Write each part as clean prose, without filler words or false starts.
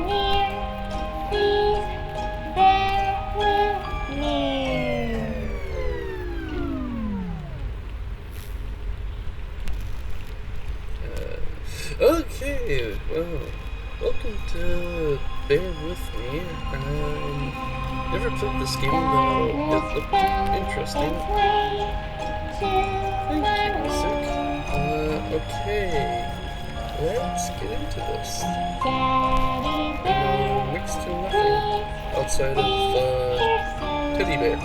near, please bear with me. Okay, well, welcome to Bear With Me. Never played this game, though it looked interesting. Thank you, music. Okay, let's get into this. Next to nothing outside of Teddy Bear.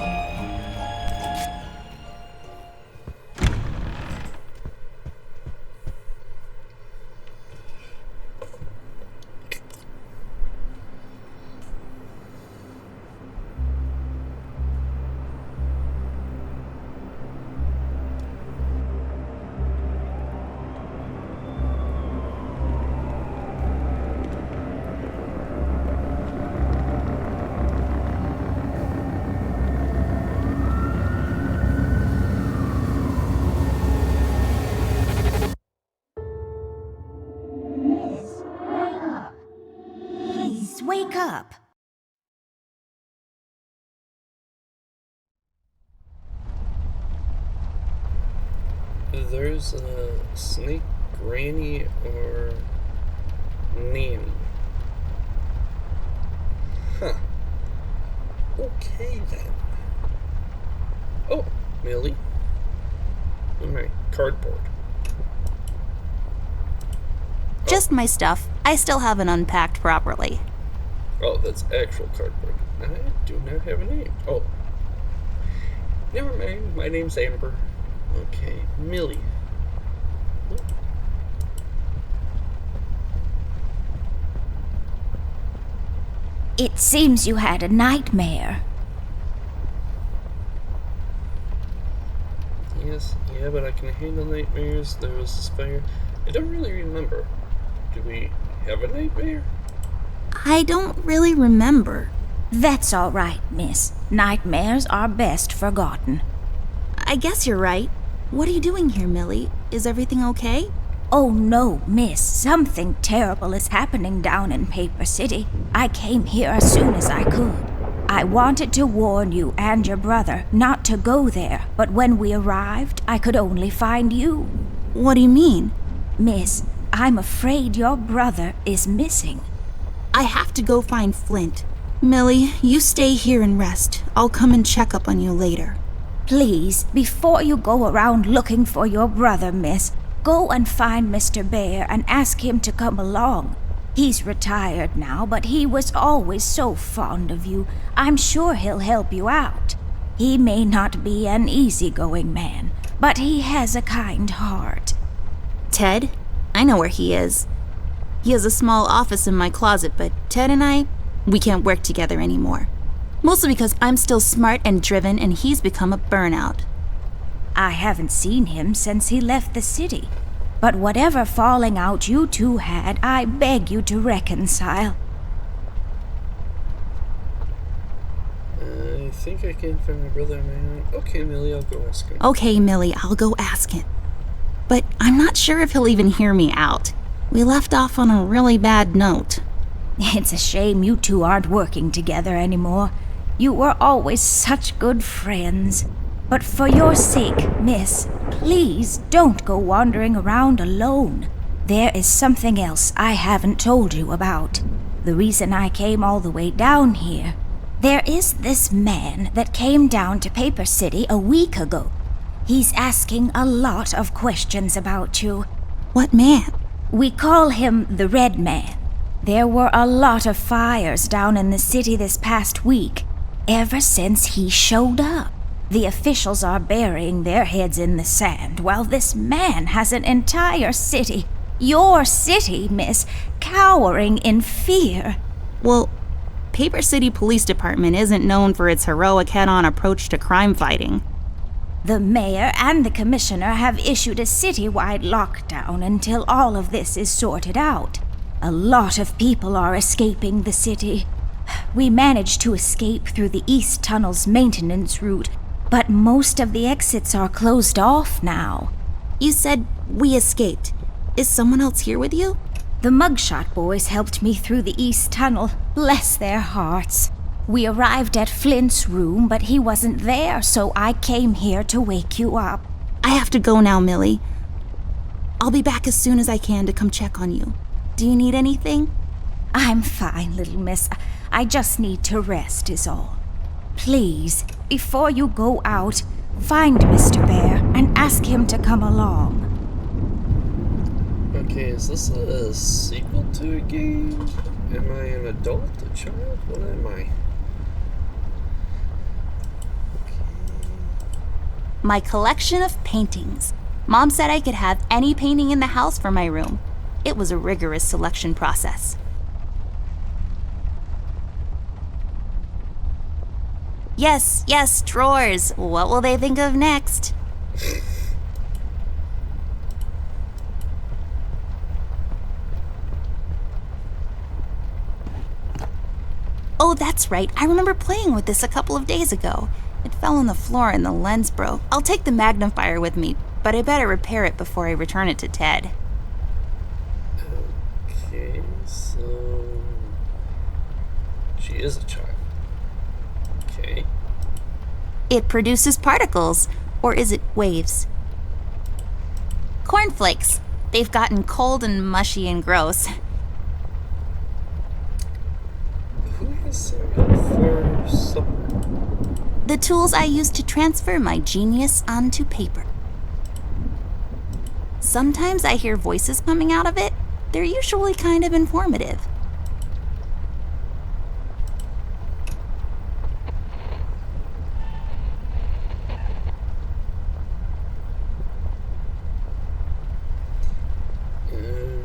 Please wake up. There's a snake granny or nanny. Huh. Okay then. Oh, Millie. My cardboard. Just my stuff. I still haven't unpacked properly. Oh, that's actual cardboard. I do not have a name. Oh. Never mind. My name's Amber. Okay, Millie. It seems you had a nightmare. Yes, yeah, but I can handle nightmares. There was this fire. I don't really remember. Do we have a nightmare? I don't really remember. That's all right, miss. Nightmares are best forgotten. I guess you're right. What are you doing here, Millie? Is everything okay? Oh no, miss. Something terrible is happening down in Paper City. I came here as soon as I could. I wanted to warn you and your brother not to go there, but when we arrived, I could only find you. What do you mean? Miss, I'm afraid your brother is missing. I have to go find Flint. Millie, you stay here and rest. I'll come and check up on you later. Please, before you go around looking for your brother, miss, go and find Mr. Bear and ask him to come along. He's retired now, but he was always so fond of you. I'm sure he'll help you out. He may not be an easygoing man, but he has a kind heart. Ted? I know where he is. He has a small office in my closet, but Ted and I, we can't work together anymore. Mostly because I'm still smart and driven and he's become a burnout. I haven't seen him since he left the city. But whatever falling out you two had, I beg you to reconcile. I think I can find my brother, man. Okay, Millie, I'll go ask him. Okay, Millie, I'll go ask him. But I'm not sure if he'll even hear me out. We left off on a really bad note. It's a shame you two aren't working together anymore. You were always such good friends. But for your sake, miss, please don't go wandering around alone. There is something else I haven't told you about. The reason I came all the way down here. There is this man that came down to Paper City a week ago. He's asking a lot of questions about you. What man? We call him the Red Man. There were a lot of fires down in the city this past week, ever since he showed up. The officials are burying their heads in the sand, while this man has an entire city, your city, miss, cowering in fear. Well, Paper City Police Department isn't known for its heroic head-on approach to crime fighting. The mayor and the commissioner have issued a citywide lockdown until all of this is sorted out. A lot of people are escaping the city. We managed to escape through the East Tunnel's maintenance route, but most of the exits are closed off now. You said we escaped. Is someone else here with you? The Mugshot boys helped me through the East Tunnel. Bless their hearts. We arrived at Flint's room, but he wasn't there, so I came here to wake you up. I have to go now, Millie. I'll be back as soon as I can to come check on you. Do you need anything? I'm fine, little miss. I just need to rest is all. Please, before you go out, find Mr. Bear and ask him to come along. Okay, is this a sequel to a game? Am I an adult, a child? What am I? My collection of paintings. Mom said I could have any painting in the house for my room. It was a rigorous selection process. Yes, drawers. What will they think of next? Oh, that's right. I remember playing with this a couple of days ago. It fell on the floor and the lens broke. I'll take the magnifier with me, but I better repair it before I return it to Ted. Okay, so she is a child. Okay. It produces particles, or is it waves? Cornflakes. They've gotten cold and mushy and gross. Who has cereal for supper? The tools I use to transfer my genius onto paper. Sometimes I hear voices coming out of it. They're usually kind of informative.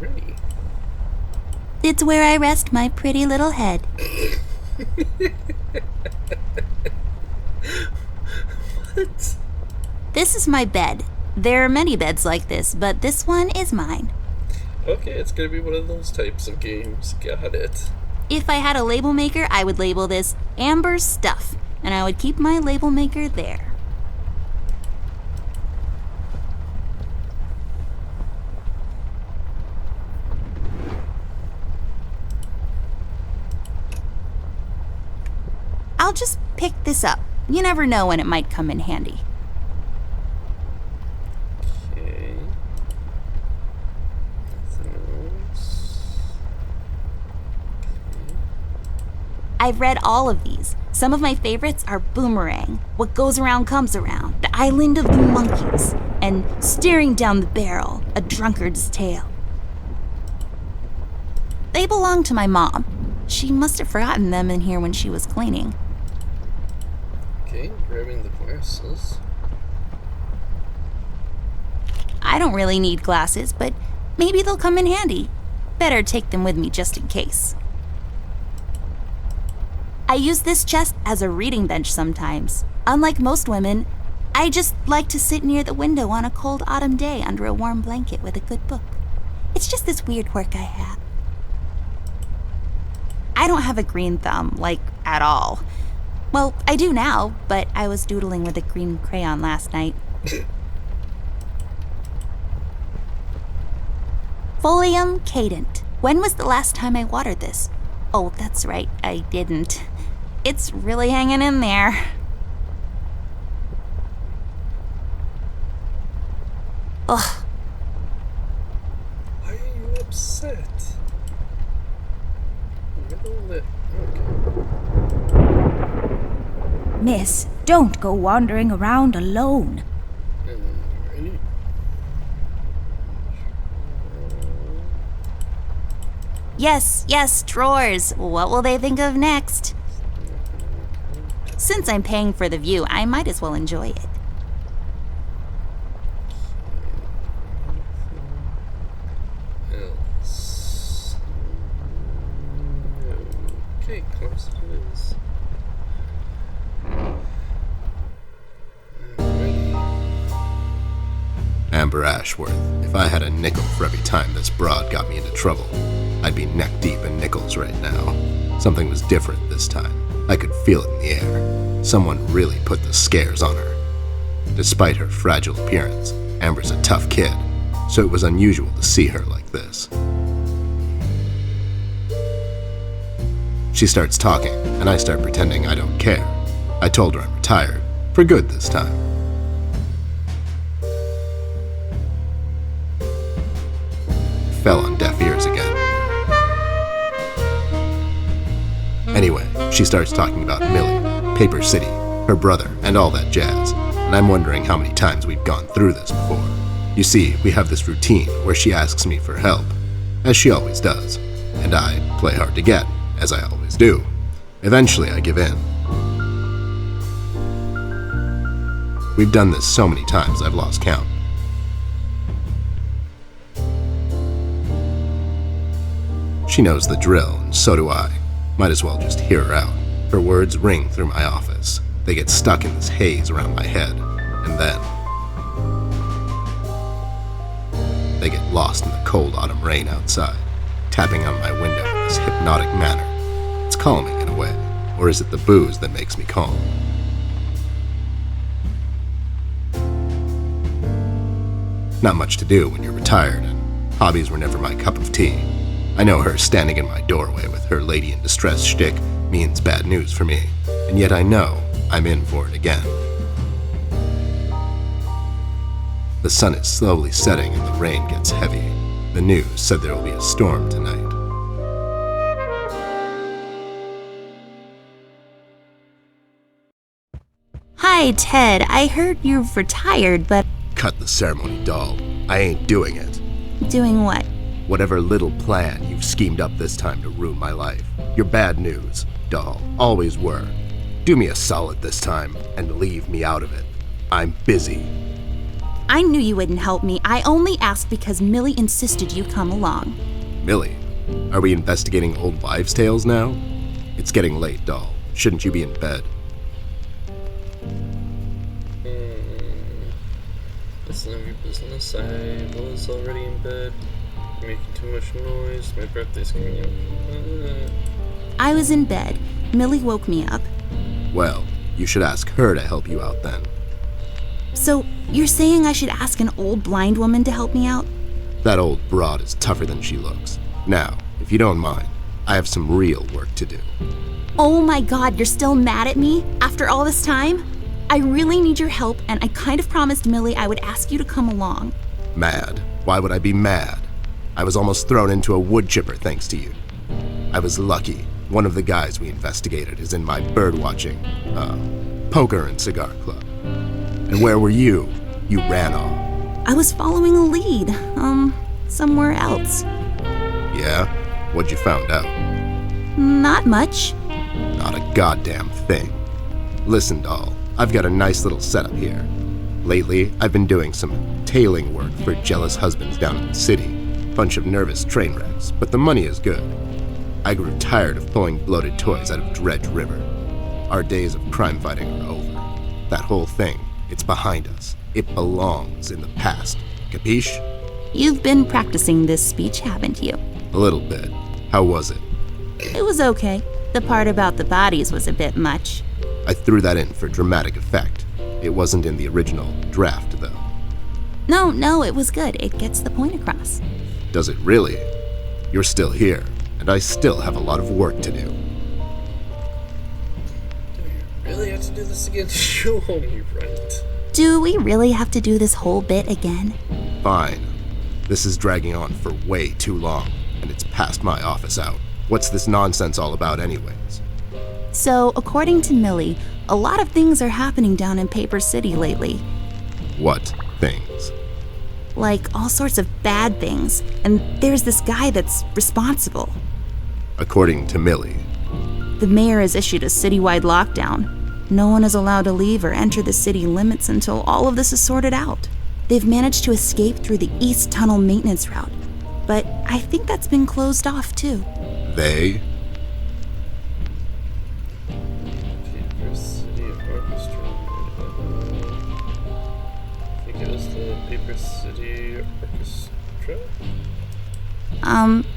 Ready. It's where I rest my pretty little head. What? This is my bed. There are many beds like this, but this one is mine. Okay, it's gonna be one of those types of games. Got it. If I had a label maker, I would label this Amber's Stuff, and I would keep my label maker there. I'll just pick this up. You never know when it might come in handy. Okay. Nothing else. I've read all of these. Some of my favorites are Boomerang, What Goes Around Comes Around, The Island of the Monkeys, and Staring Down the Barrel, A Drunkard's Tale. They belong to my mom. She must have forgotten them in here when she was cleaning. Okay, grabbing the glasses. I don't really need glasses, but maybe they'll come in handy. Better take them with me just in case. I use this chest as a reading bench sometimes. Unlike most women, I just like to sit near the window on a cold autumn day under a warm blanket with a good book. It's just this weird quirk I have. I don't have a green thumb, like, at all. Well, I do now, but I was doodling with a green crayon last night. Folium Cadent. When was the last time I watered this? Oh, that's right, I didn't. It's really hanging in there. Ugh. Why are you upset? Middle lip. Okay. Miss, don't go wandering around alone. Ready? Yes, drawers. What will they think of next? Since I'm paying for the view, I might as well enjoy it. Else. Okay, close it is. Amber Ashworth, if I had a nickel for every time this broad got me into trouble, I'd be neck deep in nickels right now. Something was different this time. I could feel it in the air. Someone really put the scares on her. Despite her fragile appearance, Amber's a tough kid, so it was unusual to see her like this. She starts talking, and I start pretending I don't care. I told her I'm retired, for good this time. Fell on deaf ears again. Anyway, she starts talking about Millie, Paper City, her brother, and all that jazz, and I'm wondering how many times we've gone through this before. You see, we have this routine where she asks me for help, as she always does, and I play hard to get, as I always do. Eventually, I give in. We've done this so many times I've lost count. She knows the drill, and so do I. Might as well just hear her out. Her words ring through my office. They get stuck in this haze around my head, and then they get lost in the cold autumn rain outside, tapping on my window in this hypnotic manner. It's calming in a way, or is it the booze that makes me calm? Not much to do when you're retired, and hobbies were never my cup of tea. I know her standing in my doorway with her lady in distress shtick means bad news for me, and yet I know I'm in for it again. The sun is slowly setting and the rain gets heavy. The news said there will be a storm tonight. Hi, Ted. I heard you've retired, but Cut the ceremony, doll. I ain't doing it. doing what? Whatever little plan you've schemed up this time to ruin my life. You're bad news, doll. Always were. Do me a solid this time and leave me out of it. I'm busy. I knew you wouldn't help me. I only asked because Millie insisted you come along. Millie, are we investigating old wives' tales now? It's getting late, doll. Shouldn't you be in bed? It's none of your business. I was already in bed, making too much noise. My birthday's coming up. I was in bed. Millie woke me up. Well, you should ask her to help you out then. So, you're saying I should ask an old blind woman to help me out? That old broad is tougher than she looks. Now, if you don't mind, I have some real work to do. Oh my god, you're still mad at me? After all this time? I really need your help, and I kind of promised Millie I would ask you to come along. Mad? Why would I be mad? I was almost thrown into a wood chipper thanks to you. I was lucky. One of the guys we investigated is in my birdwatching, poker and cigar club. And where were you? You ran off. I was following a lead, somewhere else. Yeah? What'd you found out? Not much. Not a goddamn thing. Listen, doll, I've got a nice little setup here. Lately, I've been doing some tailing work for jealous husbands down in the city. Bunch of nervous train wrecks, but the money is good. I grew tired of pulling bloated toys out of Dredge River. Our days of crime fighting are over. That whole thing, it's behind us. It belongs in the past. Capiche? You've been practicing this speech, haven't you? A little bit. How was it? It was okay. The part about the bodies was a bit much. I threw that in for dramatic effect. It wasn't in the original draft, though. No, it was good. It gets the point across. Does it really? You're still here, and I still have a lot of work to do. Do we really have to do this again? You owe me rent. Do we really have to do this whole bit again? Fine. This is dragging on for way too long, and it's past my office out. What's this nonsense all about anyways? So, according to Millie, a lot of things are happening down in Paper City lately. What things? Like all sorts of bad things, and there's this guy that's responsible. According to Millie. The mayor has issued a citywide lockdown. No one is allowed to leave or enter the city limits until all of this is sorted out. They've managed to escape through the East Tunnel maintenance route, but I think that's been closed off too. They? Paper City Orchestra. I think it was the Paper City Orchestra?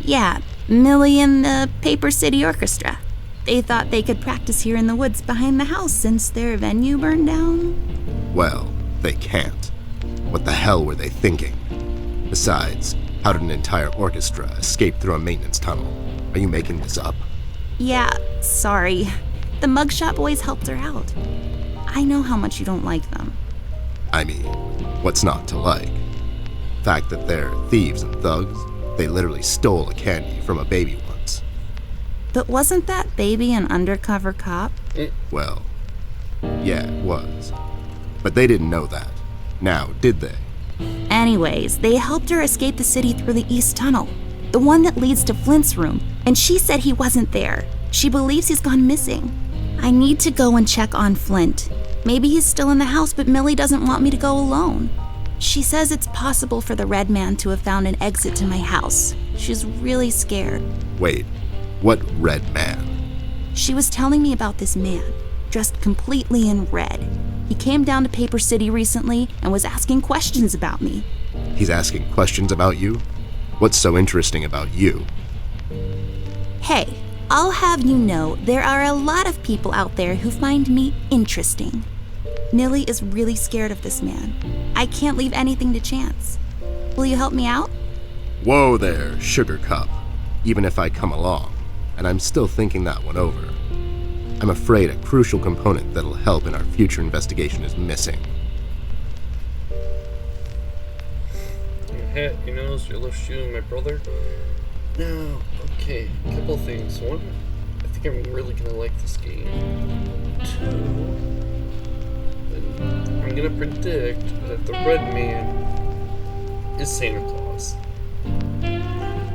Yeah, Millie and the Paper City Orchestra. They thought they could practice here in the woods behind the house since their venue burned down. Well, they can't. What the hell were they thinking? Besides, how did an entire orchestra escape through a maintenance tunnel? Are you making this up? Yeah, Sorry. The mugshot boys helped her out. I know how much you don't like them. I mean, what's not to like? The fact that they're thieves and thugs, they literally stole a candy from a baby once. But wasn't that baby an undercover cop? Well, yeah, it was. But they didn't know that. Now, did they? Anyways, they helped her escape the city through the East Tunnel, the one that leads to Flint's room, and she said he wasn't there. She believes he's gone missing. I need to go and check on Flint. Maybe he's still in the house, but Millie doesn't want me to go alone. She says it's possible for the Red Man to have found an exit to my house. She's really scared. Wait, what Red Man? She was telling me about this man, dressed completely in red. He came down to Paper City recently and was asking questions about me. He's asking questions about you? What's so interesting about you? Hey, I'll have you know there are a lot of people out there who find me interesting. Millie is really scared of this man. I can't leave anything to chance. Will you help me out? Whoa there, Sugar Cup. Even if I come along, and I'm still thinking that one over. I'm afraid a crucial component that'll help in our future investigation is missing. Your hat, your nose, your left shoe, my brother. Now, okay, a couple things. One, I think I'm really gonna like this game. Two, I'm gonna predict that the Red Man is Santa Claus. I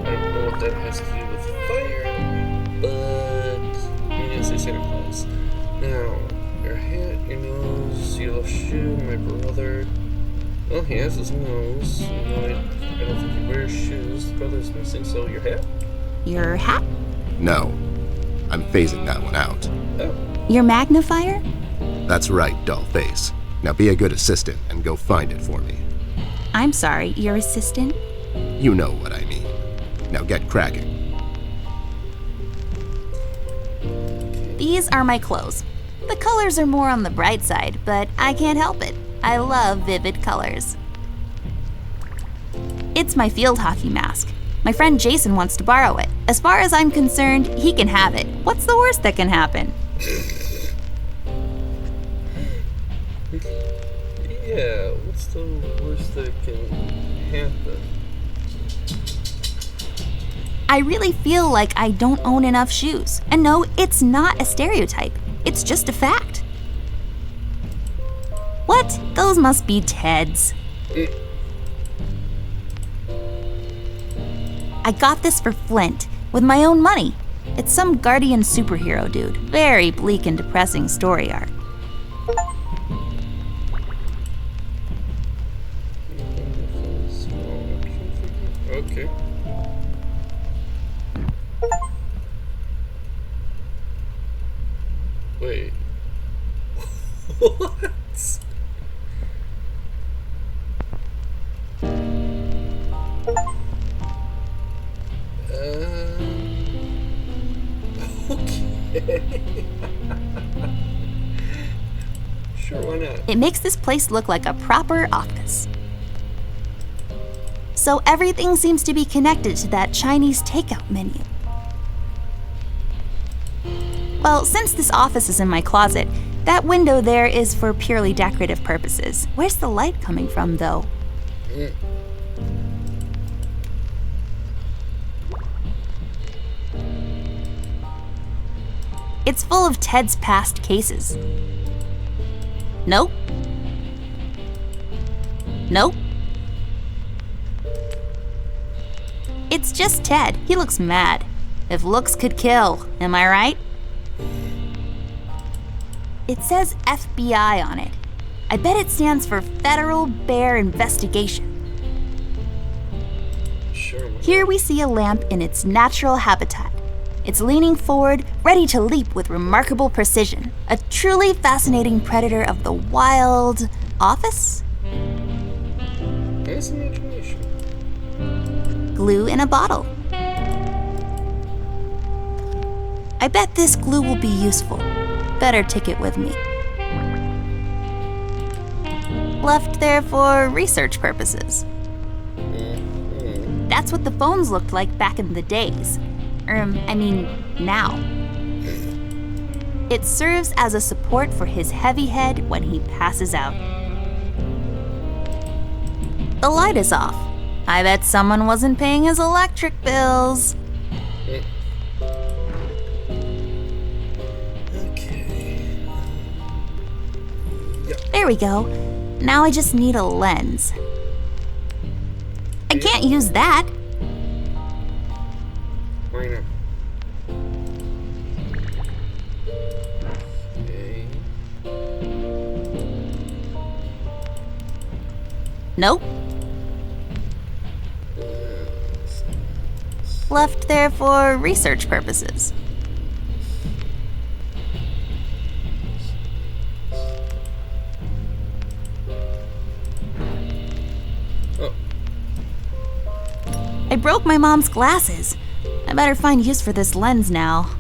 don't know what that has to do with fire, but I'm gonna say Santa Claus. Now, your hat, your nose, your left shoe, my brother. Well, he has his nose. I don't think he wears shoes. The brother's missing, so your hat? Your hat? No, I'm phasing that one out. Oh. Your magnifier? That's right, Dollface. Now be a good assistant and go find it for me. I'm sorry, your assistant? You know what I mean. Now get cracking. These are my clothes. The colors are more on the bright side, but I can't help it. I love vivid colors. It's my field hockey mask. My friend Jason wants to borrow it. As far as I'm concerned, he can have it. What's the worst that can happen? Yeah, what's the worst that can happen? I really feel like I don't own enough shoes. And no, it's not a stereotype. It's just a fact. What? Those must be Ted's. I got this for Flint, with my own money. It's some guardian superhero dude. Very bleak and depressing story arc. Okay. Wait. What? Okay. Sure, why not? It makes this place look like a proper office. So everything seems to be connected to that Chinese takeout menu. Well, since this office is in my closet, that window there is for purely decorative purposes. Where's the light coming from, though? It's full of Ted's past cases. Nope. Nope. It's just Ted. He looks mad. If looks could kill, am I right? It says FBI on it. I bet it stands for Federal Bear Investigation. Sure. Here we see a lamp in its natural habitat. It's leaning forward, ready to leap with remarkable precision. A truly fascinating predator of the wild office? Nice imagination. Glue in a bottle. I bet this glue will be useful. Better take it with me. Left there for research purposes. That's what the phones looked like back in the days. I mean, now. It serves as a support for his heavy head when he passes out. The light is off. I bet someone wasn't paying his electric bills. Okay. Yep. There we go. Now I just need a lens. I can't use that. Why not? Okay. Nope. Left there for research purposes. Oh. I broke my mom's glasses. I better find use for this lens now.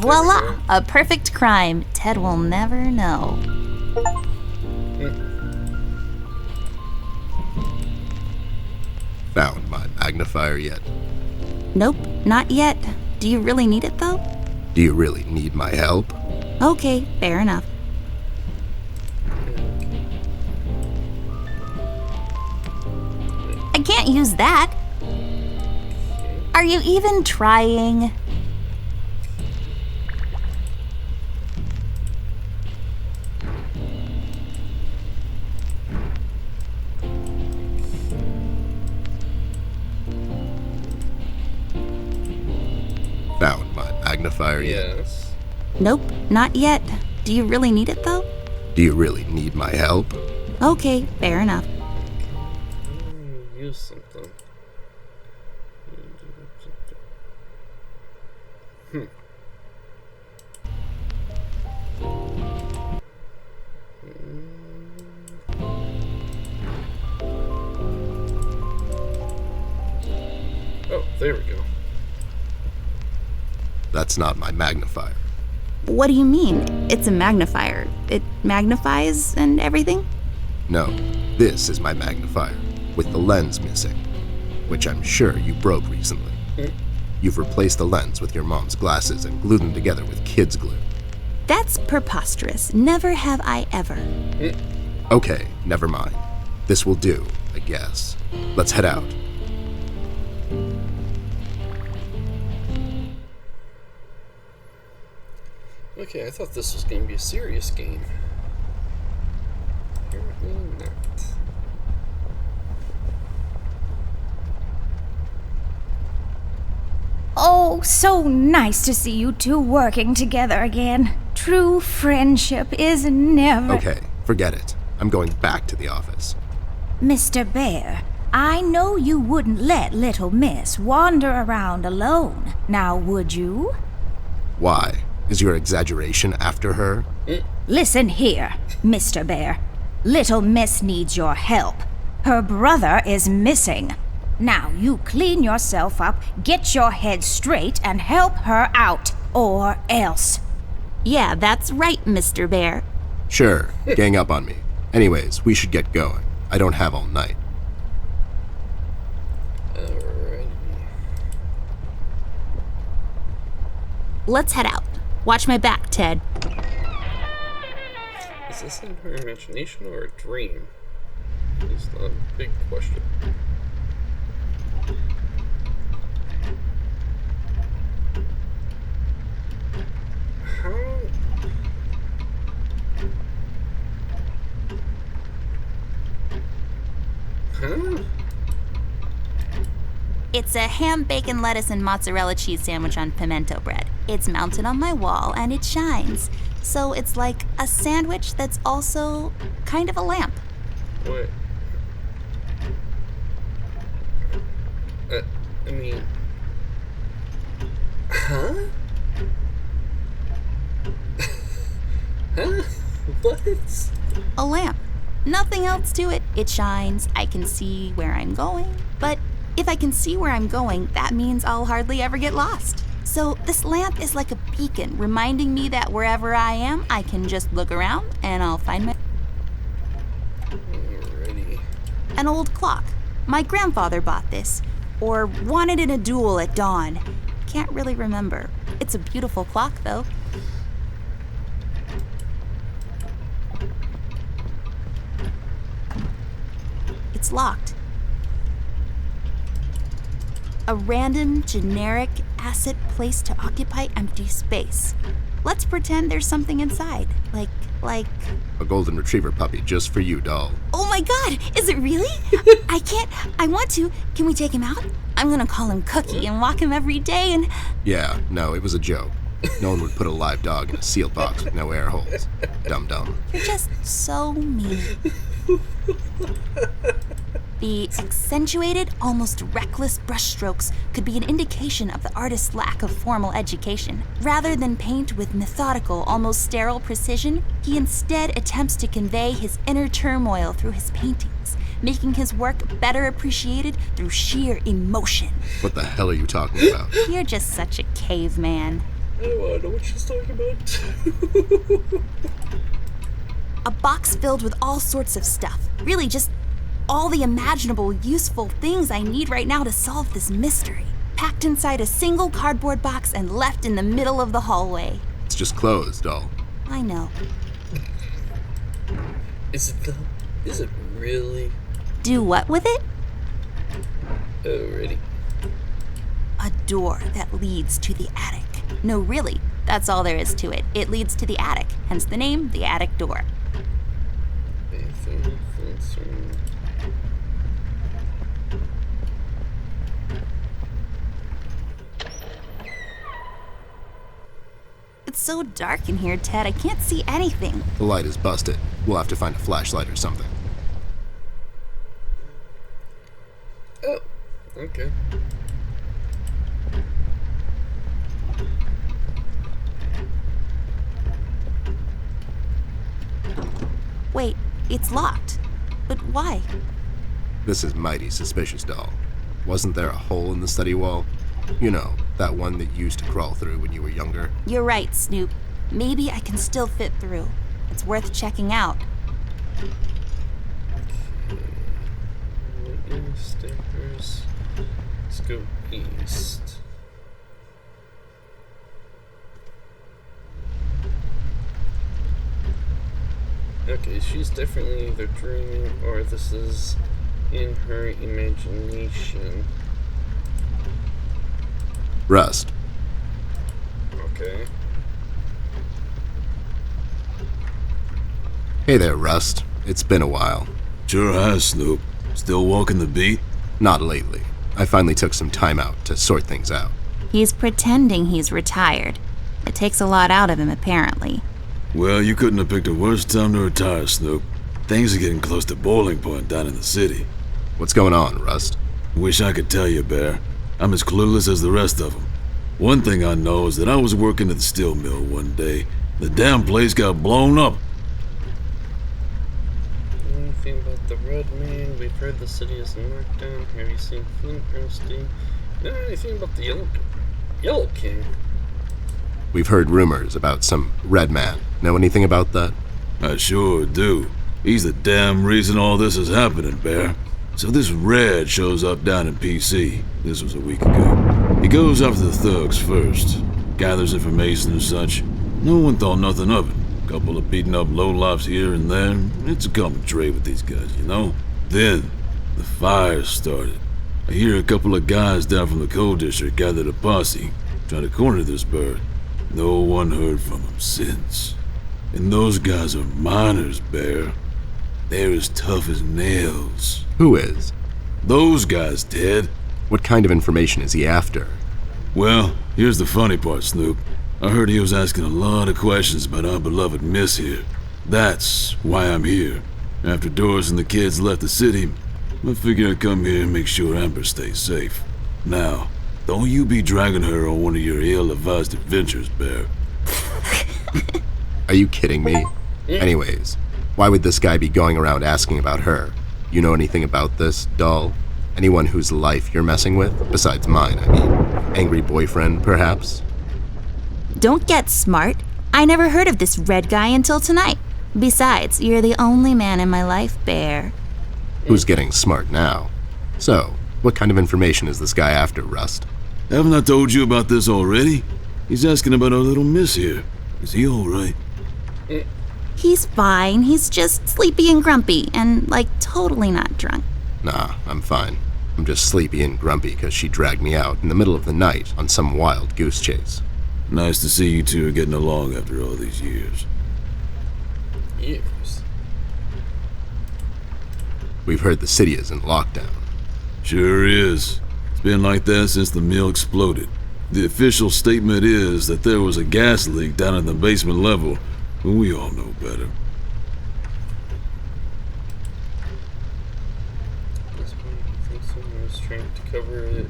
Voila! A perfect crime. Ted will never know. Found my magnifier yet? Nope, not yet. Do you really need it though? Do you really need my help? Okay, fair enough. I can't use that. Are you even trying? Found my magnifier yet? Yes. Nope, not yet. Do you really need it though? Do you really need my help? Okay, fair enough. Use something. Oh, there we go. That's not my magnifier. What do you mean? It's a magnifier. It magnifies and everything? No, this is my magnifier, with the lens missing, which I'm sure you broke recently. You've replaced the lens with your mom's glasses and glued them together with kids' glue. That's preposterous. Never have I ever. Okay, never mind. This will do, I guess. Let's head out. Okay, I thought this was going to be a serious game. Apparently not. Oh, so nice to see you two working together again. True friendship is never. Okay, forget it. I'm going back to the office. Mr. Bear, I know you wouldn't let little Miss wander around alone. Now, would you? Why? Is your exaggeration after her? Listen here, Mr. Bear. Little Miss needs your help. Her brother is missing. Now you clean yourself up, get your head straight, and help her out, or else. Yeah, that's right, Mr. Bear. Sure, gang up on me. Anyways, we should get going. I don't have all night. Alrighty. Let's head out. Watch my back, Ted. Is this in her imagination or a dream? It's a big question. How? Huh? It's a ham, bacon, lettuce, and mozzarella cheese sandwich on pimento bread. It's mounted on my wall and it shines. So it's like a sandwich that's also kind of a lamp. What? I mean... Huh? Huh? What? A lamp. Nothing else to it. It shines. I can see where I'm going. But if I can see where I'm going, that means I'll hardly ever get lost. So this lamp is like a beacon, reminding me that wherever I am, I can just look around and I'll find my... Alrighty. An old clock. My grandfather bought this, or wanted in a duel at dawn. Can't really remember. It's a beautiful clock, though. It's locked. A random, generic asset placed to occupy empty space. Let's pretend there's something inside. Like... A golden retriever puppy just for you, doll. Oh my god, is it really? I want to. Can we take him out? I'm gonna call him Cookie and walk him every day and... Yeah, no, it was a joke. No one would put a live dog in a sealed box with no air holes. Dum-dum. You're just so mean. The accentuated, almost reckless brushstrokes could be an indication of the artist's lack of formal education. Rather than paint with methodical, almost sterile precision, he instead attempts to convey his inner turmoil through his paintings, making his work better appreciated through sheer emotion. What the hell are you talking about? You're just such a caveman. I want to know what she's talking about. A box filled with all sorts of stuff. Really, just all the imaginable, useful things I need right now to solve this mystery. Packed inside a single cardboard box and left in the middle of the hallway. It's just clothes, doll. I know. Is it though? Is it really? Do what with it? Alrighty. A door that leads to the attic. No, really, that's all there is to it. It leads to the attic, hence the name, the attic door. It's so dark in here, Ted. I can't see anything. The light is busted. We'll have to find a flashlight or something. Oh, okay. Wait, it's locked. But why? This is mighty suspicious, doll. Wasn't there a hole in the study wall? You know, that one that you used to crawl through when you were younger. You're right, Snoop. Maybe I can still fit through. It's worth checking out. Stairs. Let's go east. Okay, she's definitely either dreaming or this is in her imagination. Rust. Okay. Hey there, Rust. It's been a while. Sure has, Snoop. Still walking the beat? Not lately. I finally took some time out to sort things out. He's pretending he's retired. It takes a lot out of him, apparently. Well, you couldn't have picked a worse time to retire, Snoop. Things are getting close to boiling point down in the city. What's going on, Rust? Wish I could tell you, Bear. I'm as clueless as the rest of them. One thing I know is that I was working at the steel mill one day. The damn place got blown up. Anything about the Red Man? We've heard the city is knocked down. Have you seen Flint Ernstein? Not anything about the Yellow King. We've heard rumors about some Red Man. Know anything about that? I sure do. He's the damn reason all this is happening, Bear. So this Red shows up down in PC. This was a week ago. He goes after the thugs first, gathers information and such. No one thought nothing of it. Couple of beaten up lowlifes here and there. It's a common trait with these guys, you know? Then, the fire started. I hear a couple of guys down from the coal district gathered a posse, trying to corner this bird. No one heard from him since. And those guys are miners, Bear. They're as tough as nails. Who is? Those guys, Ted. What kind of information is he after? Well, here's the funny part, Snoop. I heard he was asking a lot of questions about our beloved Miss here. That's why I'm here. After Doris and the kids left the city, I figured I'd come here and make sure Amber stays safe. Now, don't you be dragging her on one of your ill-advised adventures, Bear. Are you kidding me? Anyways, why would this guy be going around asking about her? You know anything about this, doll? Anyone whose life you're messing with? Besides mine, I mean. Angry boyfriend, perhaps? Don't get smart. I never heard of this Red guy until tonight. Besides, you're the only man in my life, Bear. Who's getting smart now? So, what kind of information is this guy after, Rust? Haven't I told you about this already? He's asking about our little miss here. Is he alright? He's fine. He's just sleepy and grumpy and, like, totally not drunk. Nah, I'm fine. I'm just sleepy and grumpy because she dragged me out in the middle of the night on some wild goose chase. Nice to see you two are getting along after all these years. Years. We've heard the city is in lockdown. Sure is. It's been like that since the mill exploded. The official statement is that there was a gas leak down in the basement level, but we all know better. This point, you think someone was trying to cover it.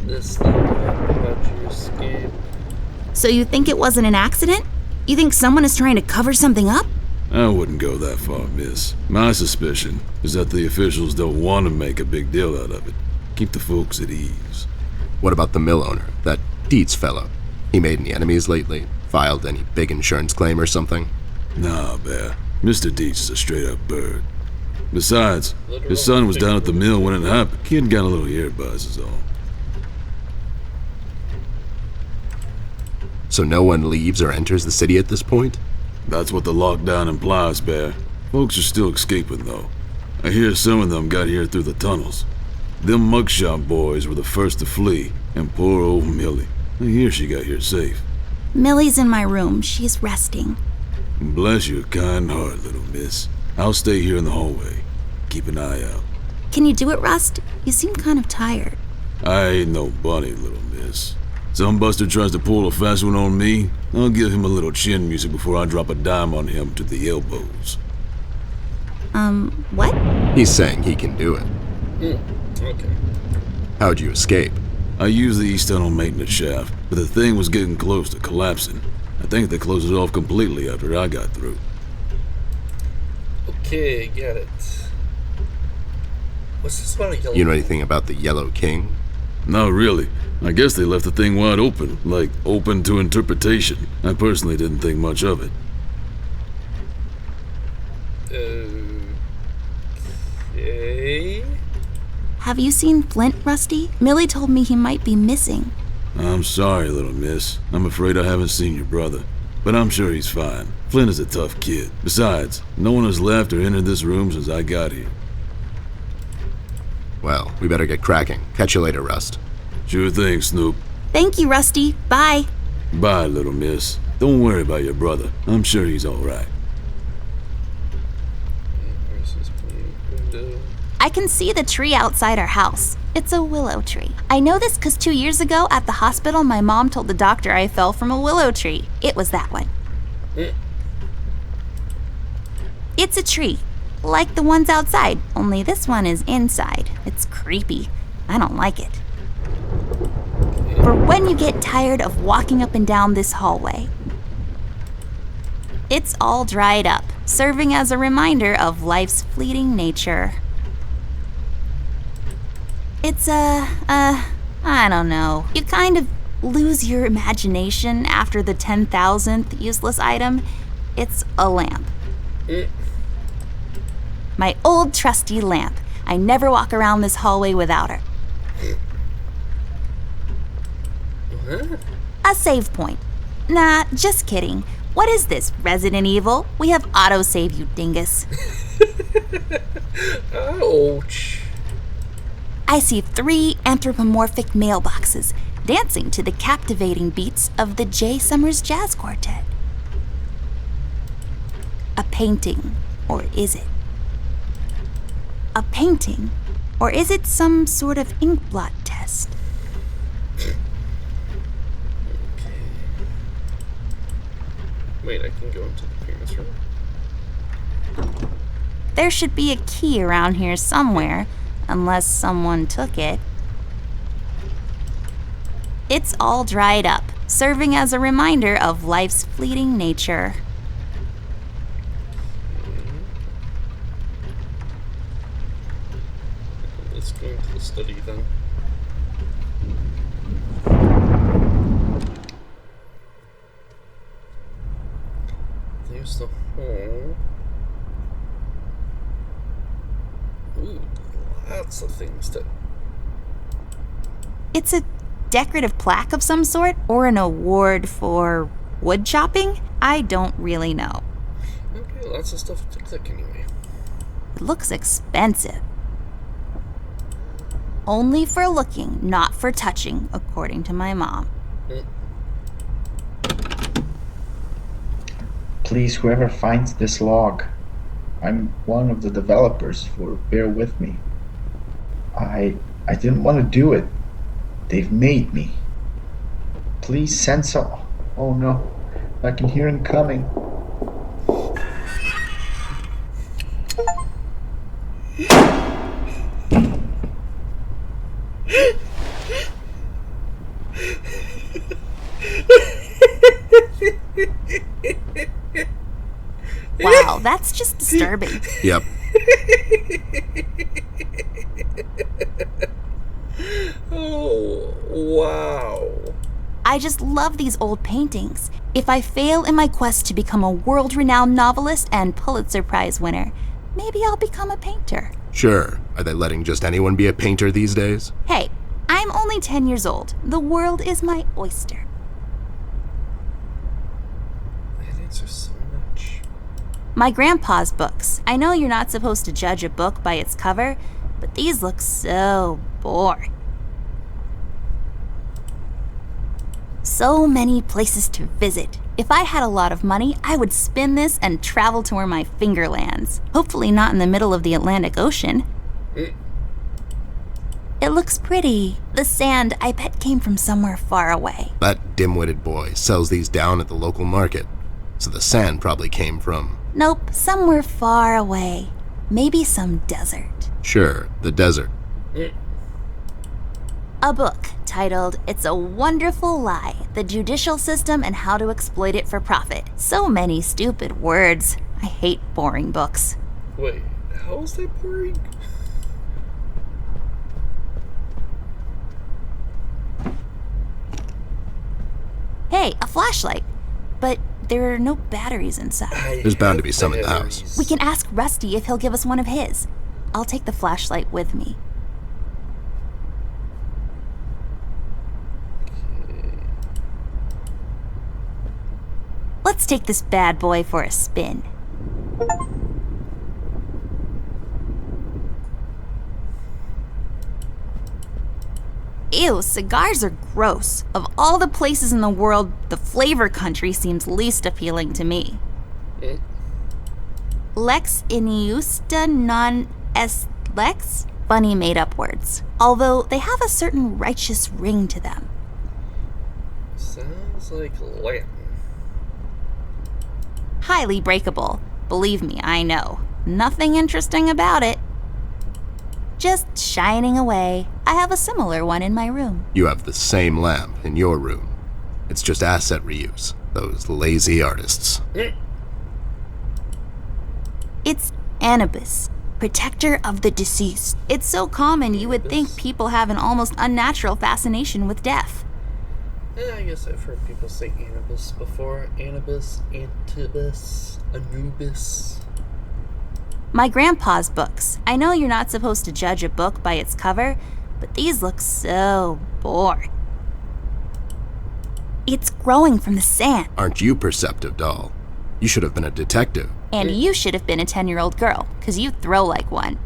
This thing about your escape. So you think it wasn't an accident? You think someone is trying to cover something up? I wouldn't go that far, miss. My suspicion is that the officials don't want to make a big deal out of it. Keep the folks at ease. What about the mill owner, that Dietz fellow? He made any enemies lately? Filed any big insurance claim or something? Nah, Bear. Mr. Dietz is a straight-up bird. Besides, his son was down at the mill when it happened. Kid got a little ear buzz is all. So no one leaves or enters the city at this point? That's what the lockdown implies, Bear. Folks are still escaping, though. I hear some of them got here through the tunnels. Them mugshot boys were the first to flee, and poor old Millie. I hear she got here safe. Millie's in my room. She's resting. Bless your kind heart, little miss. I'll stay here in the hallway. Keep an eye out. Can you do it, Rust? You seem kind of tired. I ain't no bunny, little miss. Some buster tries to pull a fast one on me, I'll give him a little chin music before I drop a dime on him to the elbows. What? He's saying he can do it. Okay. How'd you escape? I used the east tunnel maintenance shaft, but the thing was getting close to collapsing. I think they closed it off completely after I got through. Okay, got it. What's this about a yellow? You know anything about the Yellow King? Not really. I guess they left the thing wide open, like open to interpretation. I personally didn't think much of it. Okay. Have you seen Flint, Rusty? Millie told me he might be missing. I'm sorry, little miss. I'm afraid I haven't seen your brother. But I'm sure he's fine. Flint is a tough kid. Besides, no one has left or entered this room since I got here. Well, we better get cracking. Catch you later, Rust. Sure thing, Snoop. Thank you, Rusty. Bye. Bye, little miss. Don't worry about your brother. I'm sure he's alright. Where's this window? I can see the tree outside our house. It's a willow tree. I know this because 2 years ago at the hospital, my mom told the doctor I fell from a willow tree. It was that one. It's a tree, like the ones outside, only this one is inside. It's creepy. I don't like it. For when you get tired of walking up and down this hallway. It's all dried up, serving as a reminder of life's fleeting nature. It's I don't know. You kind of lose your imagination after the 10,000th useless item. It's a lamp. My old trusty lamp. I never walk around this hallway without her. A save point. Nah, just kidding. What is this, Resident Evil? We have autosave, you dingus. Ouch. I see 3 anthropomorphic mailboxes dancing to the captivating beats of the J. Summers Jazz Quartet. A painting, or is it? A painting, or is it some sort of ink blot test? Wait, I can go into the parents' room. There should be a key around here somewhere, unless someone took it. It's all dried up, serving as a reminder of life's fleeting nature. Let's go into the study then. There's the hole. Ooh, lots of things to... It's a decorative plaque of some sort? Or an award for wood chopping? I don't really know. Okay, lots of stuff to click anyway. It looks expensive. Only for looking, not for touching, according to my mom. Please, whoever finds this log, I'm one of the developers, for bear with me. I didn't want to do it. They've made me. Please send some. Oh no, I can hear him coming. Wow, that's just disturbing. Yep. Oh, wow. I just love these old paintings. If I fail in my quest to become a world-renowned novelist and Pulitzer Prize winner, maybe I'll become a painter. Sure. Are they letting just anyone be a painter these days? Hey, I'm only 10 years old. The world is my oyster. Thanks for so much. My grandpa's books. I know you're not supposed to judge a book by its cover, but these look so boring. So many places to visit. If I had a lot of money, I would spin this and travel to where my finger lands. Hopefully not in the middle of the Atlantic Ocean. It looks pretty. The sand, I bet, came from somewhere far away. That dim-witted boy sells these down at the local market. So the sand probably came from... Nope, somewhere far away. Maybe some desert. Sure, the desert. A book titled It's a Wonderful Lie, The Judicial System and How to Exploit It for Profit. So many stupid words. I hate boring books. Wait, how is that boring? Hey, a flashlight. But there are no batteries inside. There's bound to be some in the house. We can ask Rusty if he'll give us one of his. I'll take the flashlight with me. Let's take this bad boy for a spin. Ew, cigars are gross. Of all the places in the world, the flavor country seems least appealing to me. Lex iniusta non est lex? Funny made-up words. Although they have a certain righteous ring to them. Sounds like Latin. Highly breakable. Believe me, I know. Nothing interesting about it. Just shining away. I have a similar one in my room. You have the same lamp in your room. It's just asset reuse. Those lazy artists. It's Anubis, protector of the deceased. It's so common you would think people have an almost unnatural fascination with death. I guess I've heard people say Anubis before. Anubis, Antibus, Anubis. My grandpa's books. I know you're not supposed to judge a book by its cover, but these look so boring. It's growing from the sand. Aren't you perceptive, doll? You should have been a detective. And you should have been a 10-year-old girl, because you throw like one.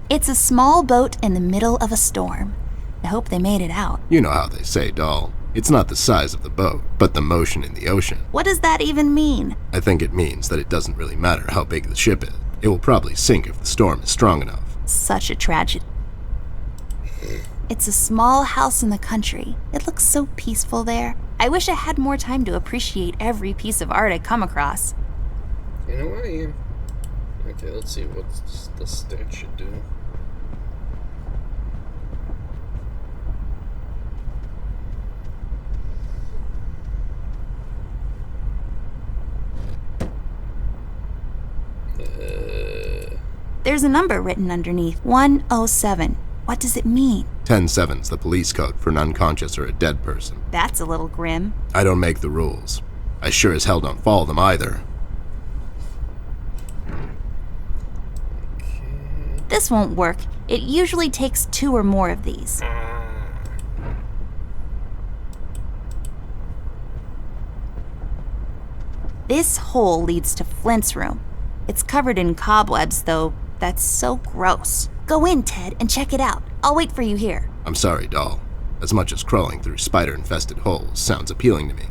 It's a small boat in the middle of a storm. I hope they made it out. You know how they say, doll. It's not the size of the boat, but the motion in the ocean. What does that even mean? I think it means that it doesn't really matter how big the ship is. It will probably sink if the storm is strong enough. Such a tragedy. It's a small house in the country. It looks so peaceful there. I wish I had more time to appreciate every piece of art I come across. You know I am. Okay, let's see what the stat should do. There's a number written underneath. 107. What does it mean? 10-7's the police code for an unconscious or a dead person. That's a little grim. I don't make the rules. I sure as hell don't follow them either. This won't work. It usually takes 2 or more of these. This hole leads to Flint's room. It's covered in cobwebs, though. That's so gross. Go in, Ted, and check it out. I'll wait for you here. I'm sorry, doll. As much as crawling through spider-infested holes sounds appealing to me,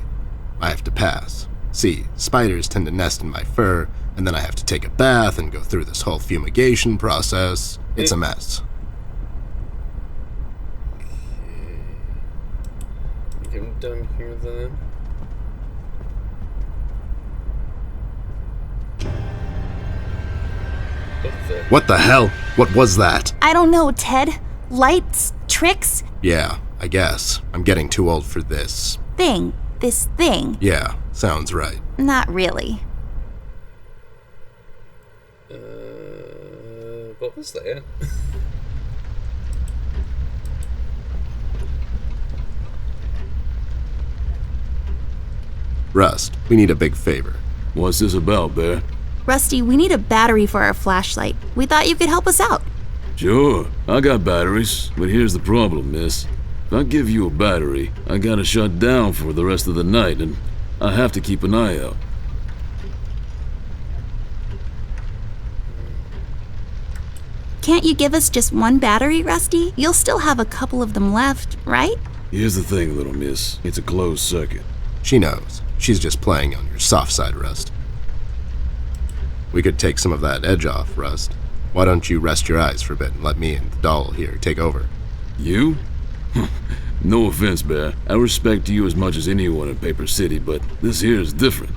I have to pass. See, spiders tend to nest in my fur, and then I have to take a bath and go through this whole fumigation process. It's a mess. Okay. I'm done here then. What the hell? What was that? I don't know, Ted. Lights? Tricks? Yeah, I guess. I'm getting too old for this. This thing. Yeah, sounds right. Not really. What was that? Rust, we need a big favor. What's this about, Bear? Rusty, we need a battery for our flashlight. We thought you could help us out. Sure, I got batteries, but here's the problem, miss. If I give you a battery, I gotta shut down for the rest of the night, and I have to keep an eye out. Can't you give us just one battery, Rusty? You'll still have a couple of them left, right? Here's the thing, little miss. It's a closed circuit. She knows. She's just playing on your soft side, Rust. We could take some of that edge off, Rust. Why don't you rest your eyes for a bit and let me and the doll here take over? You? No offense, Bear. I respect you as much as anyone in Paper City, but this here is different.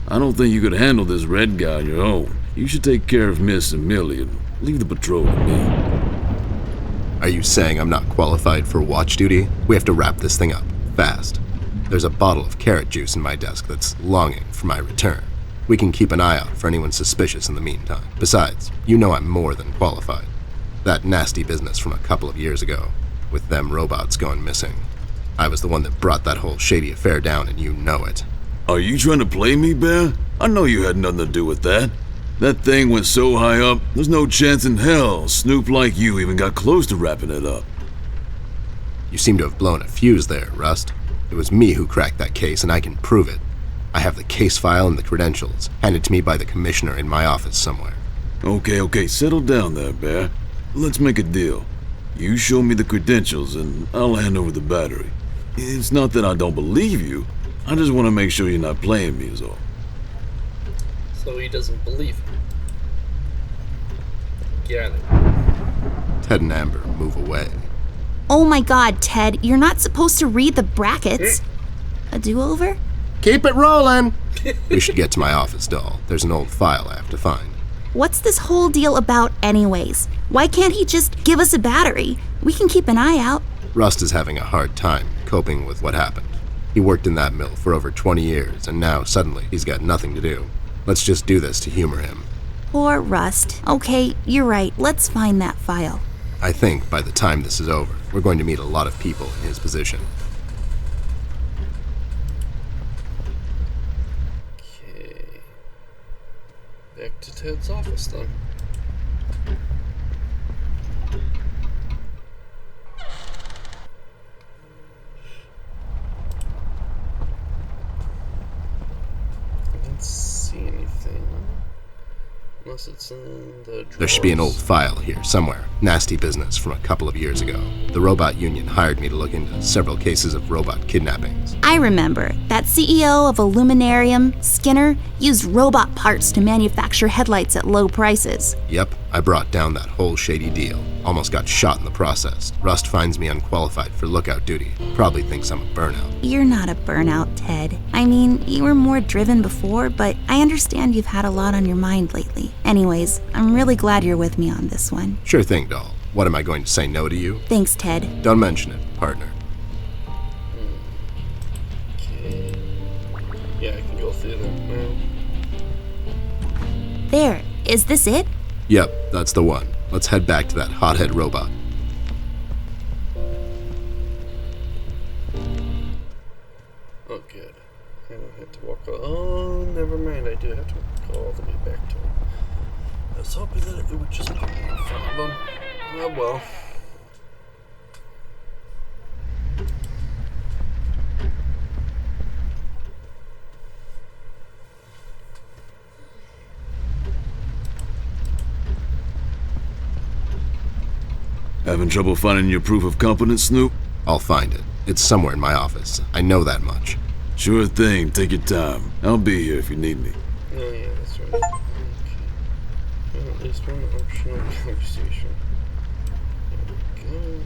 I don't think you could handle this red guy on your own. You should take care of Miss and Millie and leave the patrol to me. Are you saying I'm not qualified for watch duty? We have to wrap this thing up, fast. There's a bottle of carrot juice in my desk that's longing for my return. We can keep an eye out for anyone suspicious in the meantime. Besides, you know I'm more than qualified. That nasty business from a couple of years ago, with them robots going missing. I was the one that brought that whole shady affair down, and you know it. Are you trying to play me, Bear? I know you had nothing to do with that. That thing went so high up, there's no chance in hell Snoop like you even got close to wrapping it up. You seem to have blown a fuse there, Rust. It was me who cracked that case, and I can prove it. I have the case file and the credentials, handed to me by the commissioner in my office somewhere. Okay, settle down there, Bear. Let's make a deal. You show me the credentials, and I'll hand over the battery. It's not that I don't believe you. I just want to make sure you're not playing me is all. So he doesn't believe him. Got it. Ted and Amber move away. Oh my god, Ted, you're not supposed to read the brackets. A do-over? Keep it rolling! We should get to my office, doll. There's an old file I have to find. What's this whole deal about anyways? Why can't he just give us a battery? We can keep an eye out. Rust is having a hard time coping with what happened. He worked in that mill for over 20 years, and now suddenly he's got nothing to do. Let's just do this to humor him. Poor Rust. Okay, you're right. Let's find that file. I think by the time this is over, we're going to meet a lot of people in his position. Okay. Back to Ted's office then. I didn't see anything. Unless it's in the drawers. There should be an old file here somewhere. Nasty business from a couple of years ago. The Robot Union hired me to look into several cases of robot kidnappings. I remember. That CEO of Illuminarium, Skinner, used robot parts to manufacture headlights at low prices. Yep, I brought down that whole shady deal. Almost got shot in the process. Rust finds me unqualified for lookout duty. Probably thinks I'm a burnout. You're not a burnout, Ted. I mean, you were more driven before, but I understand you've had a lot on your mind lately. Anyways, I'm really glad you're with me on this one. Sure thing, doll. What am I going to say no to you? Thanks, Ted. Don't mention it, partner. Okay. Yeah, I can go through that now. There. Is this it? Yep, that's the one. Let's head back to that hothead robot. Oh, good. I don't have to walk all... Oh, never mind. I do have to walk all the way back to him. I was hoping that it would just put me in front of him. Oh, well. Having trouble finding your proof of competence, Snoop? I'll find it. It's somewhere in my office. I know that much. Sure thing, take your time. I'll be here if you need me. Oh yeah, that's right. Okay. Well, at least one optional conversation. There we go.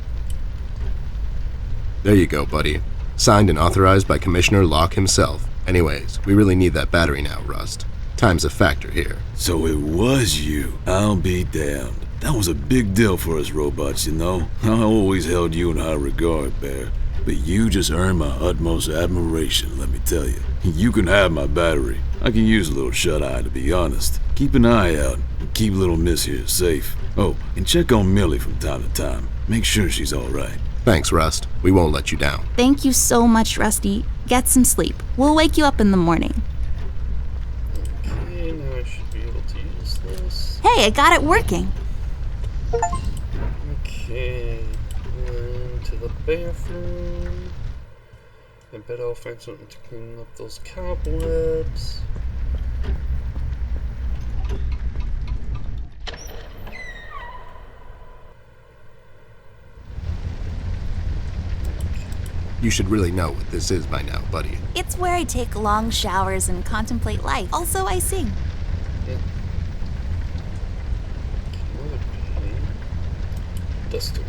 There you go, buddy. Signed and authorized by Commissioner Locke himself. Anyways, we really need that battery now, Rust. Time's a factor here. So it was you. I'll be damned. That was a big deal for us robots, you know? I always held you in high regard, Bear. But you just earned my utmost admiration, let me tell you. You can have my battery. I can use a little shut-eye, to be honest. Keep an eye out and keep little Miss here safe. Oh, and check on Millie from time to time. Make sure she's all right. Thanks, Rust. We won't let you down. Thank you so much, Rusty. Get some sleep. We'll wake you up in the morning. Okay, now I should be able to use this. Hey, I got it working. Okay, to the bathroom. I bet I'll find something to clean up those cobwebs. You should really know what this is by now, buddy. It's where I take long showers and contemplate life. Also, I sing. Another pen. Duster.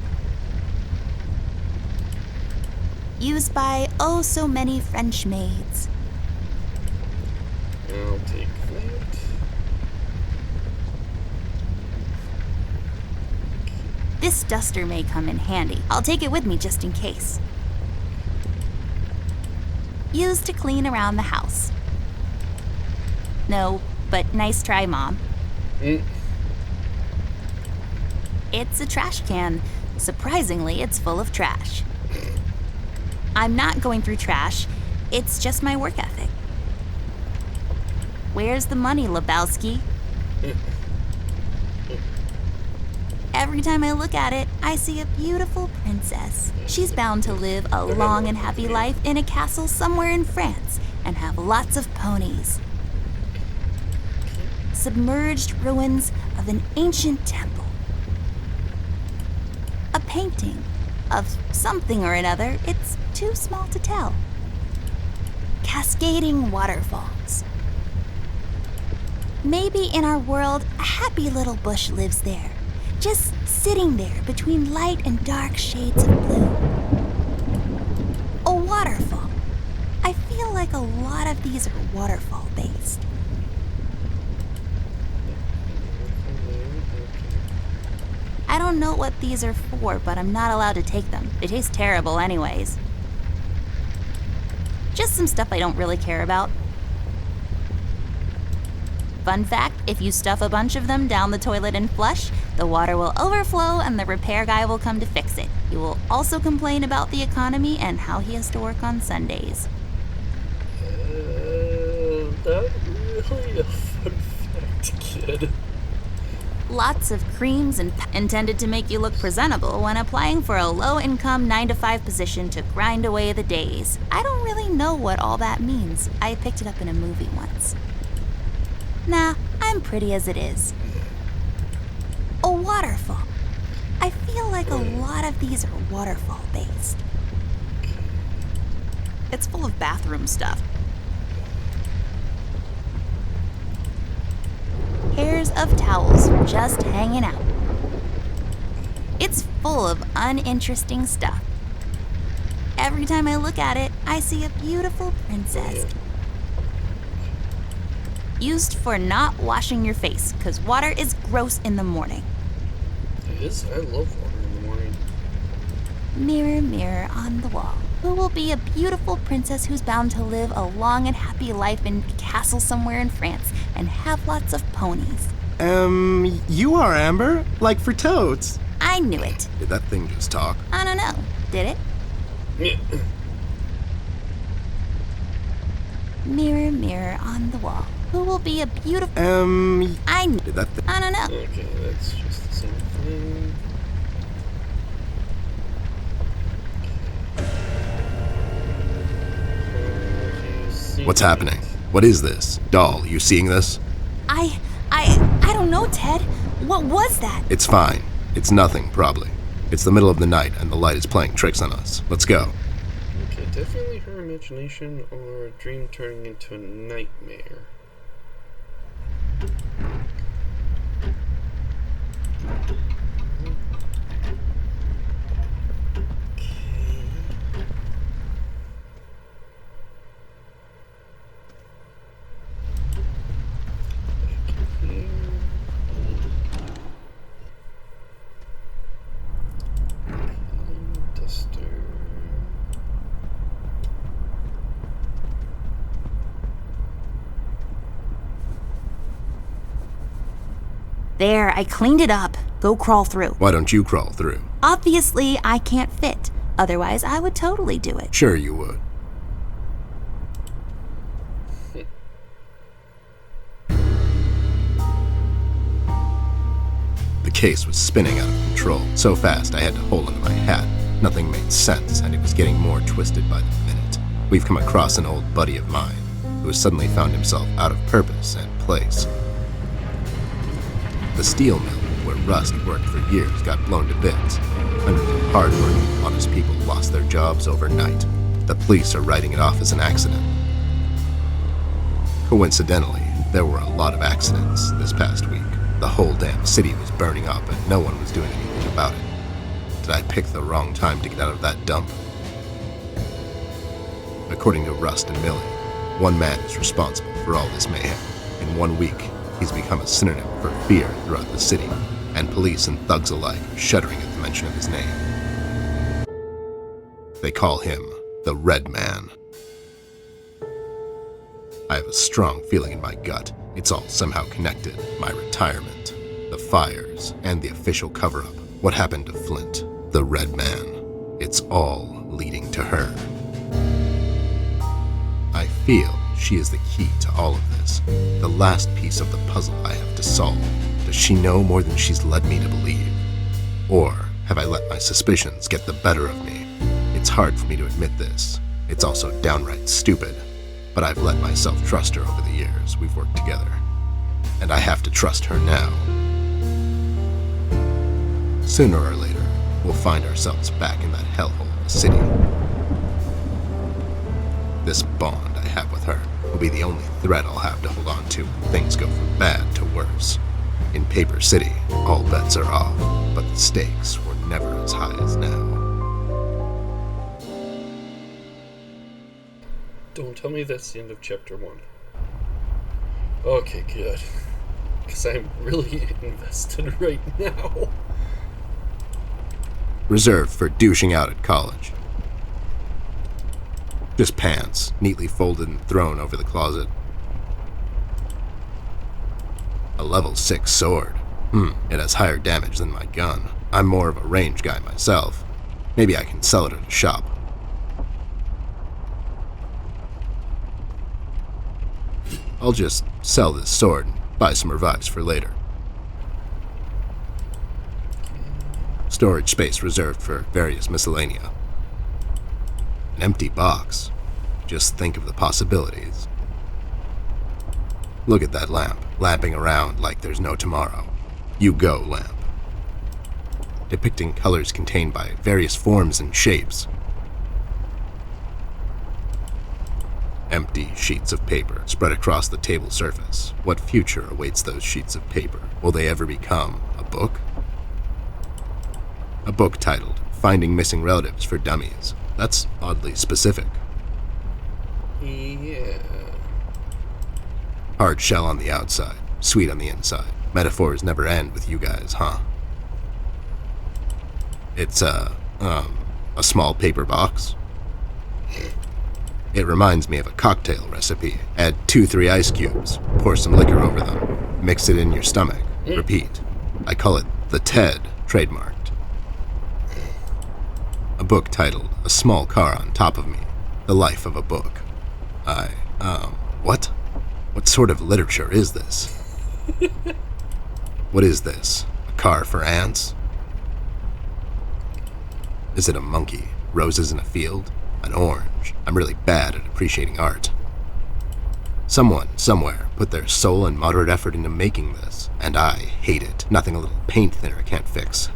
Used by oh so many French maids. I'll take that. This duster may come in handy. I'll take it with me just in case. Used to clean around the house. No, but nice try, Mom. It's a trash can. Surprisingly, it's full of trash. I'm not going through trash. It's just my work ethic. Where's the money, Lebowski? Every time I look at it, I see a beautiful princess. She's bound to live a long and happy life in a castle somewhere in France and have lots of ponies. Submerged ruins of an ancient temple. A painting of something or another, it's too small to tell. Cascading waterfalls. Maybe in our world, a happy little bush lives there, just sitting there between light and dark shades of blue. A waterfall. I feel like a lot of these are waterfall based. I don't know what these are for, but I'm not allowed to take them. They taste terrible anyways. Just some stuff I don't really care about. Fun fact, if you stuff a bunch of them down the toilet and flush, the water will overflow and the repair guy will come to fix it. He will also complain about the economy and how he has to work on Sundays. Not really a fun fact, kid. Lots of creams and intended to make you look presentable when applying for a low-income 9-to-5 position to grind away the days. I don't really know what all that means. I picked it up in a movie once. Nah, I'm pretty as it is. A waterfall. I feel like a lot of these are waterfall-based. It's full of bathroom stuff. Pairs of towels just hanging out. It's full of uninteresting stuff. Every time I look at it, I see a beautiful princess. Used for not washing your face, because water is gross in the morning. It is. I love water in the morning. Mirror, mirror on the wall. Who will be a beautiful princess who's bound to live a long and happy life in a castle somewhere in France and have lots of ponies? You are Amber? Like for toads. I knew it. Did that thing just talk? I don't know. Did it? Mirror, mirror on the wall. Who will be a beautiful... I knew... Did that thing... I don't know. Okay, that's just the same thing. What's happening? What is this? Doll, you seeing this? I don't know, Ted. What was that? It's fine. It's nothing, probably. It's the middle of the night and the light is playing tricks on us. Let's go. Okay, definitely her imagination or a dream turning into a nightmare. There, I cleaned it up. Go crawl through. Why don't you crawl through? Obviously, I can't fit. Otherwise, I would totally do it. Sure you would. The case was spinning out of control, so fast I had to hold onto my hat. Nothing made sense, and it was getting more twisted by the minute. We've come across an old buddy of mine, who has suddenly found himself out of purpose and place. The steel mill, where Rust worked for years, got blown to bits. Hundreds of hard-working, honest people lost their jobs overnight. The police are writing it off as an accident. Coincidentally, there were a lot of accidents this past week. The whole damn city was burning up and no one was doing anything about it. Did I pick the wrong time to get out of that dump? According to Rust and Millie, one man is responsible for all this mayhem. In 1 week, he's become a synonym for fear throughout the city, and police and thugs alike are shuddering at the mention of his name. They call him the Red Man. I have a strong feeling in my gut it's all somehow connected. My retirement, the fires, and the official cover-up. What happened to Flint, the Red Man. It's all leading to her. I feel she is the key to all of this, the last piece of the puzzle I have to solve. Does she know more than she's led me to believe? Or have I let my suspicions get the better of me? It's hard for me to admit this. It's also downright stupid. But I've let myself trust her over the years we've worked together. And I have to trust her now. Sooner or later, we'll find ourselves back in that hellhole of a city. This bond I have with her will be the only thread I'll have to hold on to when things go from bad to worse. In Paper City, all bets are off, but the stakes were never as high as now. Don't tell me that's the end of chapter 1. Okay, good. Because I'm really invested right now. Reserved for douching out at college. Just pants, neatly folded and thrown over the closet. A level 6 sword. It has higher damage than my gun. I'm more of a range guy myself. Maybe I can sell it at a shop. I'll just sell this sword and buy some revives for later. Storage space reserved for various miscellanea. An empty box. Just think of the possibilities. Look at that lamp, lamping around like there's no tomorrow. You go, lamp. Depicting colors contained by various forms and shapes. Empty sheets of paper spread across the table surface. What future awaits those sheets of paper? Will they ever become a book? A book titled Finding Missing Relatives for Dummies. That's oddly specific. Yeah. Hard shell on the outside, sweet on the inside. Metaphors never end with you guys, huh? It's a small paper box. It reminds me of a cocktail recipe. Add 2-3 ice cubes, pour some liquor over them, mix it in your stomach, repeat. I call it the TED, trademarked. A book titled A Small Car on Top of Me, The Life of a Book. What? What sort of literature is this? What is this? A car for ants? Is it a monkey? Roses in a field? An orange? I'm really bad at appreciating art. Someone, somewhere, put their soul and moderate effort into making this, and I hate it. Nothing a little paint thinner can't fix.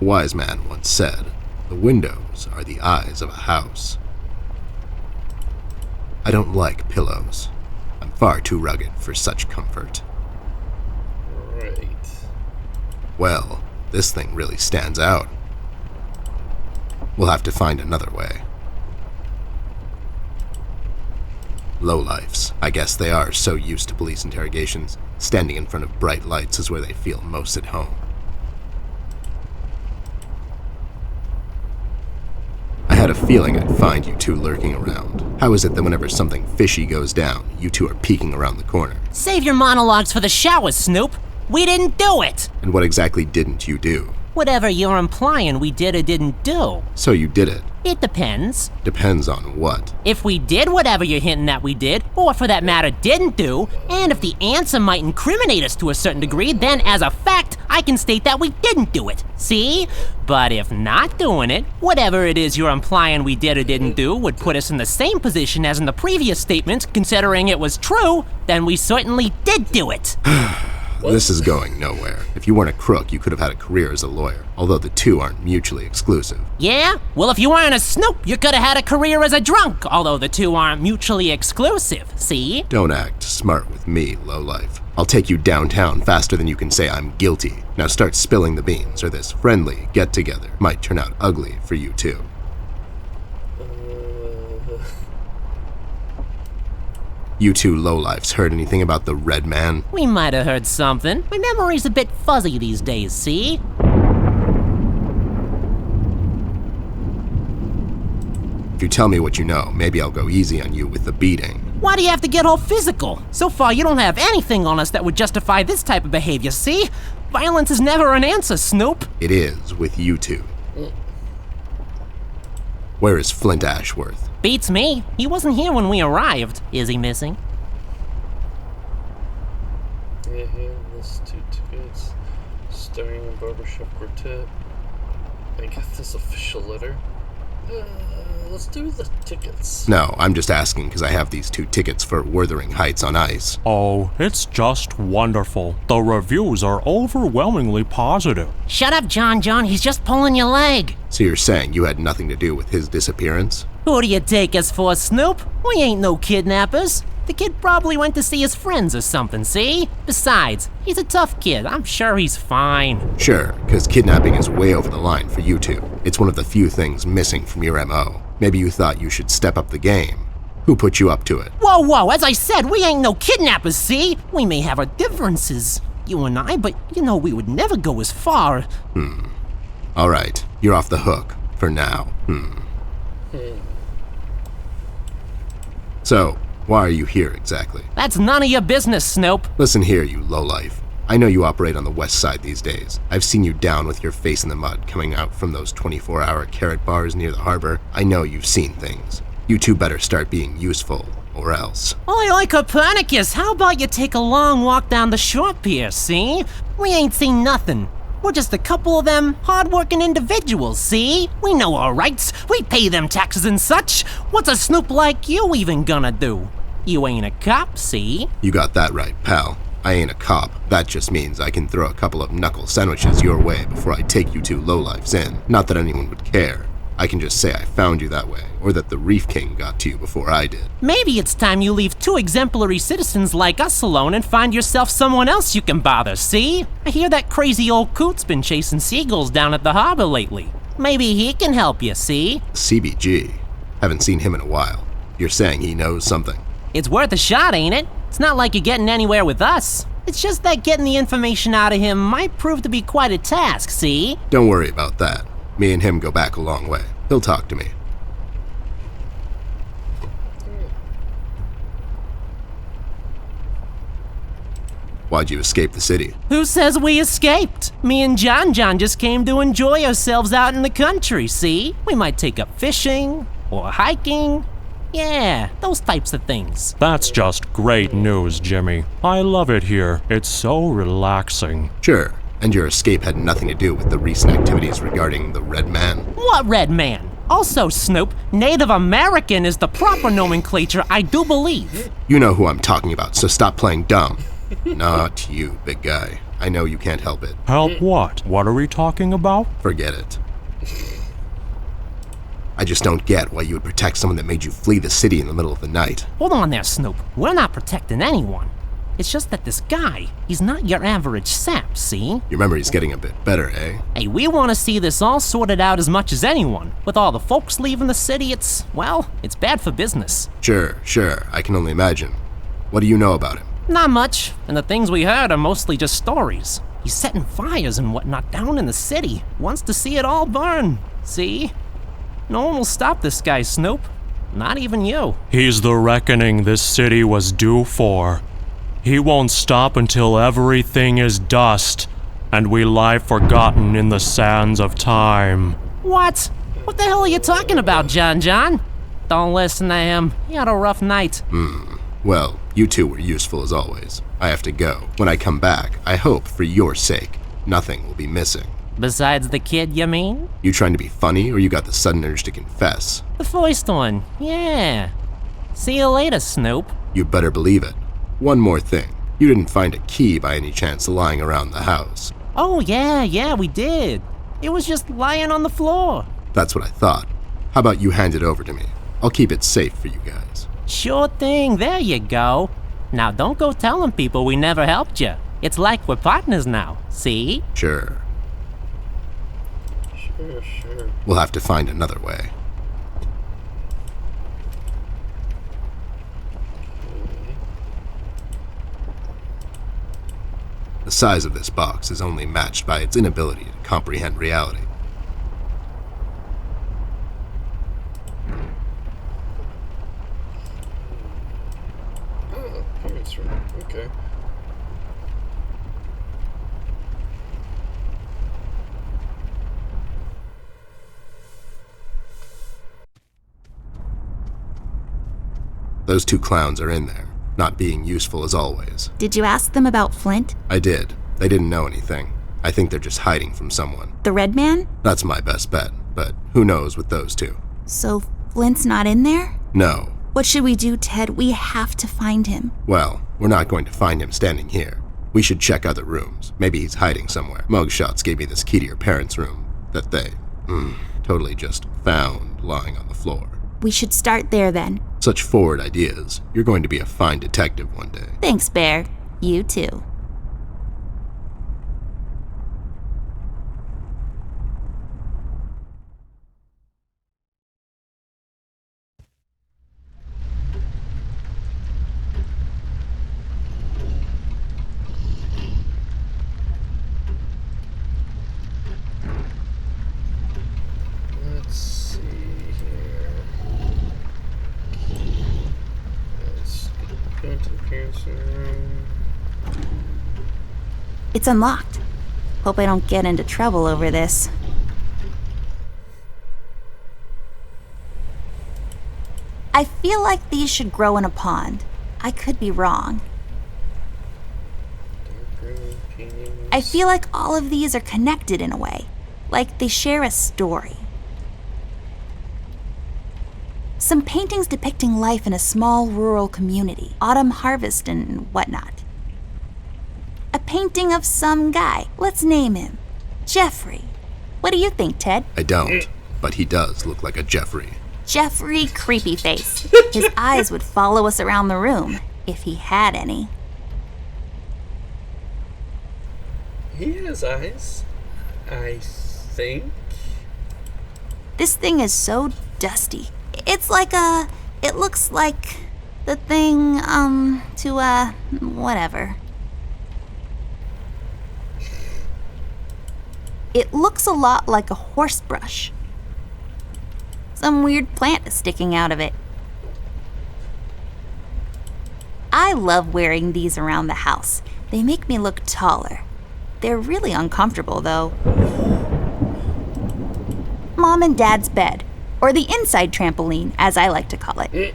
A wise man once said, "The windows are the eyes of a house." I don't like pillows. I'm far too rugged for such comfort. Right. Well, this thing really stands out. We'll have to find another way. Lowlifes. I guess they are so used to police interrogations. Standing in front of bright lights is where they feel most at home. I had a feeling I'd find you two lurking around. How is it that whenever something fishy goes down, you two are peeking around the corner? Save your monologues for the shower, Snoop. We didn't do it. And what exactly didn't you do? Whatever you're implying we did or didn't do. So you did it. It depends. Depends on what? If we did whatever you're hinting that we did, or for that matter didn't do, and if the answer might incriminate us to a certain degree, then as a fact, I can state that we didn't do it. See? But if not doing it, whatever it is you're implying we did or didn't do would put us in the same position as in the previous statement, considering it was true, then we certainly did do it. This is going nowhere. If you weren't a crook, you could have had a career as a lawyer, although the two aren't mutually exclusive. Yeah? Well, if you weren't a Snoop, you could have had a career as a drunk, although the two aren't mutually exclusive, see? Don't act smart with me, lowlife. I'll take you downtown faster than you can say I'm guilty. Now start spilling the beans, or this friendly get-together might turn out ugly for you two. You two lowlifes heard anything about the Red Man? We might have heard something. My memory's a bit fuzzy these days, see? If you tell me what you know, maybe I'll go easy on you with the beating. Why do you have to get all physical? So far, you don't have anything on us that would justify this type of behavior, see? Violence is never an answer, Snoop. It is with you two. Where is Flint Ashworth? Beats me. He wasn't here when we arrived. Is he missing? Yeah, there's 2 tickets. Starring in Barbershop Quartet. I get this official letter. Let's do the tickets. No, I'm just asking because I have these 2 tickets for Wuthering Heights on ice. Oh, it's just wonderful. The reviews are overwhelmingly positive. Shut up, John. He's just pulling your leg. So you're saying you had nothing to do with his disappearance? Who do you take us for, Snoop? We ain't no kidnappers. The kid probably went to see his friends or something, see? Besides, he's a tough kid. I'm sure he's fine. Sure, because kidnapping is way over the line for you two. It's one of the few things missing from your MO. Maybe you thought you should step up the game. Who put you up to it? Whoa, as I said, we ain't no kidnappers, see? We may have our differences, you and I, but you know we would never go as far. All right, you're off the hook, for now. So, why are you here exactly? That's none of your business, Snoop. Listen here, you lowlife. I know you operate on the west side these days. I've seen you down with your face in the mud coming out from those 24-hour carrot bars near the harbor. I know you've seen things. You two better start being useful, or else. Oi, Copernicus, how about you take a long walk down the shore pier, see? We ain't seen nothing. We're just a couple of them hard-working individuals, see? We know our rights. We pay them taxes and such. What's a Snoop like you even gonna do? You ain't a cop, see? You got that right, pal. I ain't a cop. That just means I can throw a couple of knuckle sandwiches your way before I take you two lowlifes in. Not that anyone would care. I can just say I found you that way, or that the Reef King got to you before I did. Maybe it's time you leave 2 exemplary citizens like us alone and find yourself someone else you can bother, see? I hear that crazy old coot's been chasing seagulls down at the harbor lately. Maybe he can help you, see? CBG. Haven't seen him in a while. You're saying he knows something? It's worth a shot, ain't it? It's not like you're getting anywhere with us. It's just that getting the information out of him might prove to be quite a task, see? Don't worry about that. Me and him go back a long way. He'll talk to me. Why'd you escape the city? Who says we escaped? Me and John just came to enjoy ourselves out in the country, see? We might take up fishing or hiking. Yeah, those types of things. That's just great news, Jimmy. I love it here. It's so relaxing. Sure. And your escape had nothing to do with the recent activities regarding the Red Man? What Red Man? Also, Snoop, Native American is the proper nomenclature, I do believe. You know who I'm talking about, so stop playing dumb. Not you, big guy. I know you can't help it. Help what? What are we talking about? Forget it. I just don't get why you would protect someone that made you flee the city in the middle of the night. Hold on there, Snoop. We're not protecting anyone. It's just that this guy, he's not your average sap, see? Your memory's getting a bit better, eh? Hey, we want to see this all sorted out as much as anyone. With all the folks leaving the city, it's bad for business. Sure, I can only imagine. What do you know about him? Not much, and the things we heard are mostly just stories. He's setting fires and whatnot down in the city. Wants to see it all burn, see? No one will stop this guy, Snoop. Not even you. He's the reckoning this city was due for. He won't stop until everything is dust, and we lie forgotten in the sands of time. What? What the hell are you talking about, John? Don't listen to him. He had a rough night. Well, you two were useful as always. I have to go. When I come back, I hope, for your sake, nothing will be missing. Besides the kid, you mean? You trying to be funny, or you got the sudden urge to confess? The first one, yeah. See you later, Snoop. You better believe it. One more thing. You didn't find a key by any chance lying around the house. Oh, yeah, we did. It was just lying on the floor. That's what I thought. How about you hand it over to me? I'll keep it safe for you guys. Sure thing, there you go. Now don't go telling people we never helped you. It's like we're partners now, see? Sure. Sure. We'll have to find another way. The size of this box is only matched by its inability to comprehend reality. Oh, permits room. Okay. Those two clowns are in there, not being useful as always. Did you ask them about Flint? I did. They didn't know anything. I think they're just hiding from someone. The Red Man? That's my best bet, but who knows with those two? So Flint's not in there? No. What should we do, Ted? We have to find him. Well, we're not going to find him standing here. We should check other rooms. Maybe he's hiding somewhere. Mugshots gave me this key to your parents' room that they, totally just found lying on the floor. We should start there then. Such forward ideas. You're going to be a fine detective one day. Thanks, Bear. You too. Let's see here. Let's go into the parents' room. It's unlocked. Hope I don't get into trouble over this. I feel like these should grow in a pond. I could be wrong. Dark room, paintings. I feel like all of these are connected in a way. Like they share a story. Some paintings depicting life in a small rural community, autumn harvest and whatnot. A painting of some guy. Let's name him Jeffrey. What do you think, Ted? I don't, but he does look like a Jeffrey. Jeffrey Creepyface. His eyes would follow us around the room, if he had any. He has eyes, I think. This thing is so dusty. It looks like the thing, whatever. It looks a lot like a horse brush. Some weird plant is sticking out of it. I love wearing these around the house. They make me look taller. They're really uncomfortable, though. Mom and Dad's bed, or the inside trampoline, as I like to call it.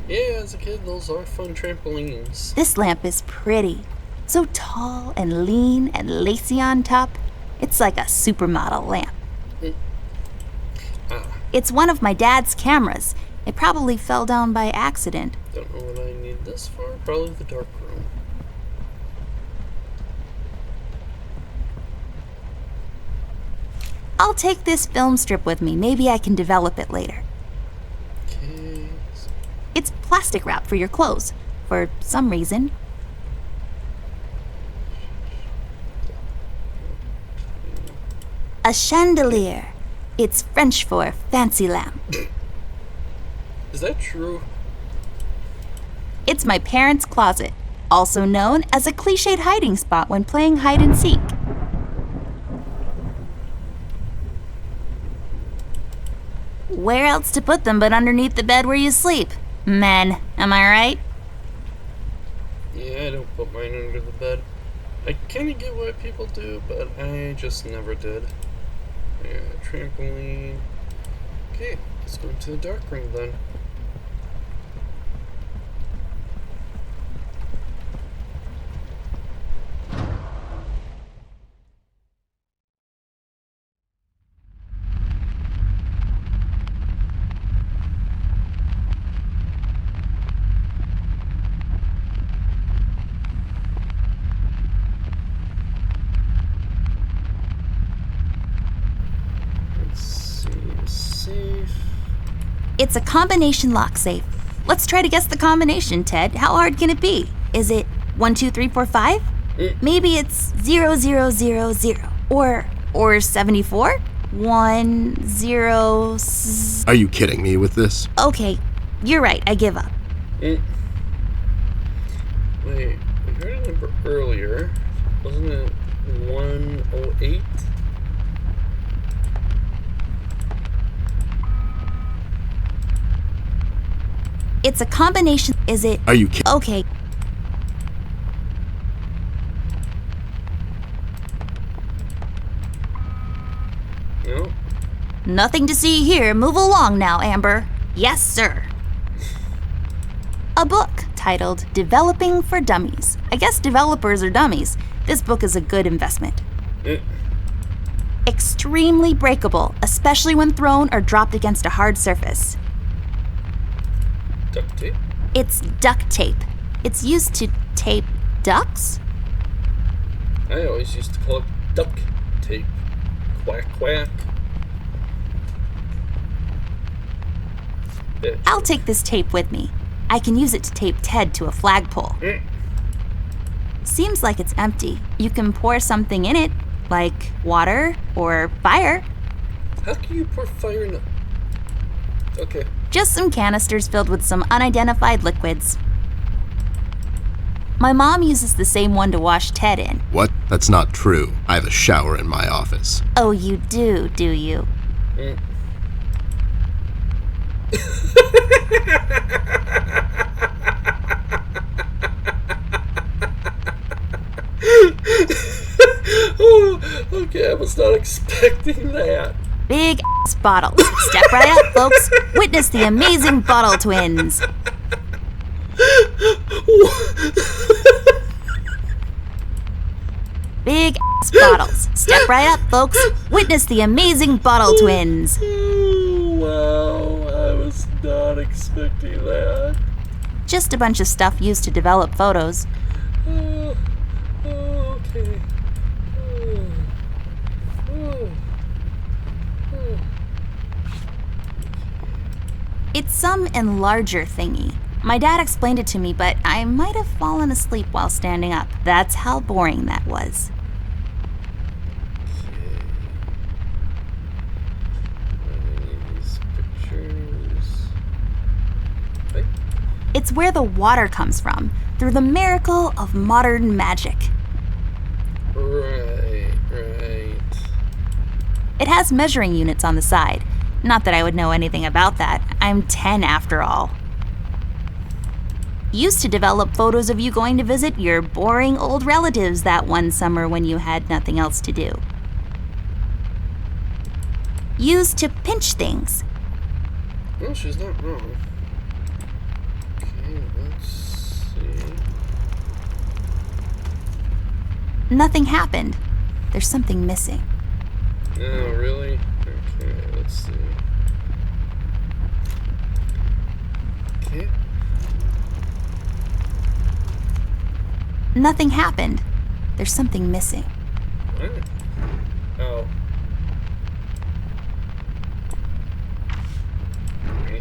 Yeah, as a kid, those are fun trampolines. This lamp is pretty. So tall and lean and lacy on top. It's like a supermodel lamp. It's one of my dad's cameras. It probably fell down by accident. Don't know what I need this for. Probably the dark room. I'll take this film strip with me. Maybe I can develop it later. Okay. It's plastic wrap for your clothes, for some reason. A chandelier. It's French for fancy lamp. Is that true? It's my parents' closet, also known as a cliched hiding spot when playing hide and seek. Where else to put them but underneath the bed where you sleep? Men, am I right? Yeah, I don't put mine under the bed. I kinda get why people do, but I just never did. Yeah, trampoline. Okay, let's go into the dark room then. It's a combination lock safe. Let's try to guess the combination, Ted. How hard can it be? Is it 1, 2, 3, 4, 5? Maybe it's 0, 0, 0, 0. Or 74? 1, 0. Are you kidding me with this? Okay, you're right. I give up. Wait, we heard a number earlier. Wasn't it 108? It's a combination. Is it? Are you kidding? Okay. No. Nothing to see here. Move along now, Amber. Yes, sir. A book titled Developing for Dummies. I guess developers are dummies. This book is a good investment. Extremely breakable, especially when thrown or dropped against a hard surface. Duct tape? It's duct tape. It's used to tape ducks? I always used to call it duck tape. Quack, quack. Bitch. I'll take this tape with me. I can use it to tape Ted to a flagpole. Seems like it's empty. You can pour something in it, like water or fire. How can you pour fire in a... Okay. Just some canisters filled with some unidentified liquids. My mom uses the same one to wash Ted in. What? That's not true. I have a shower in my office. Oh, you do you? Oh, okay, I was not expecting that. Big ass bottles. Step right up, folks. Witness the amazing Bottle Twins. Big ass bottles. Step right up, folks. Witness the amazing Bottle Twins. Wow, I was not expecting that. Just a bunch of stuff used to develop photos. Okay. It's some enlarger thingy. My dad explained it to me, but I might have fallen asleep while standing up. That's how boring that was. These pictures. Wait. It's where the water comes from, through the miracle of modern magic. Right. It has measuring units on the side. Not that I would know anything about that. I'm 10 after all. Used to develop photos of you going to visit your boring old relatives that one summer when you had nothing else to do. Used to pinch things. Well, she's not wrong. Okay, let's see. Nothing happened. There's something missing. Oh, really? Okay, let's see. Okay. Nothing happened. There's something missing. What? Oh.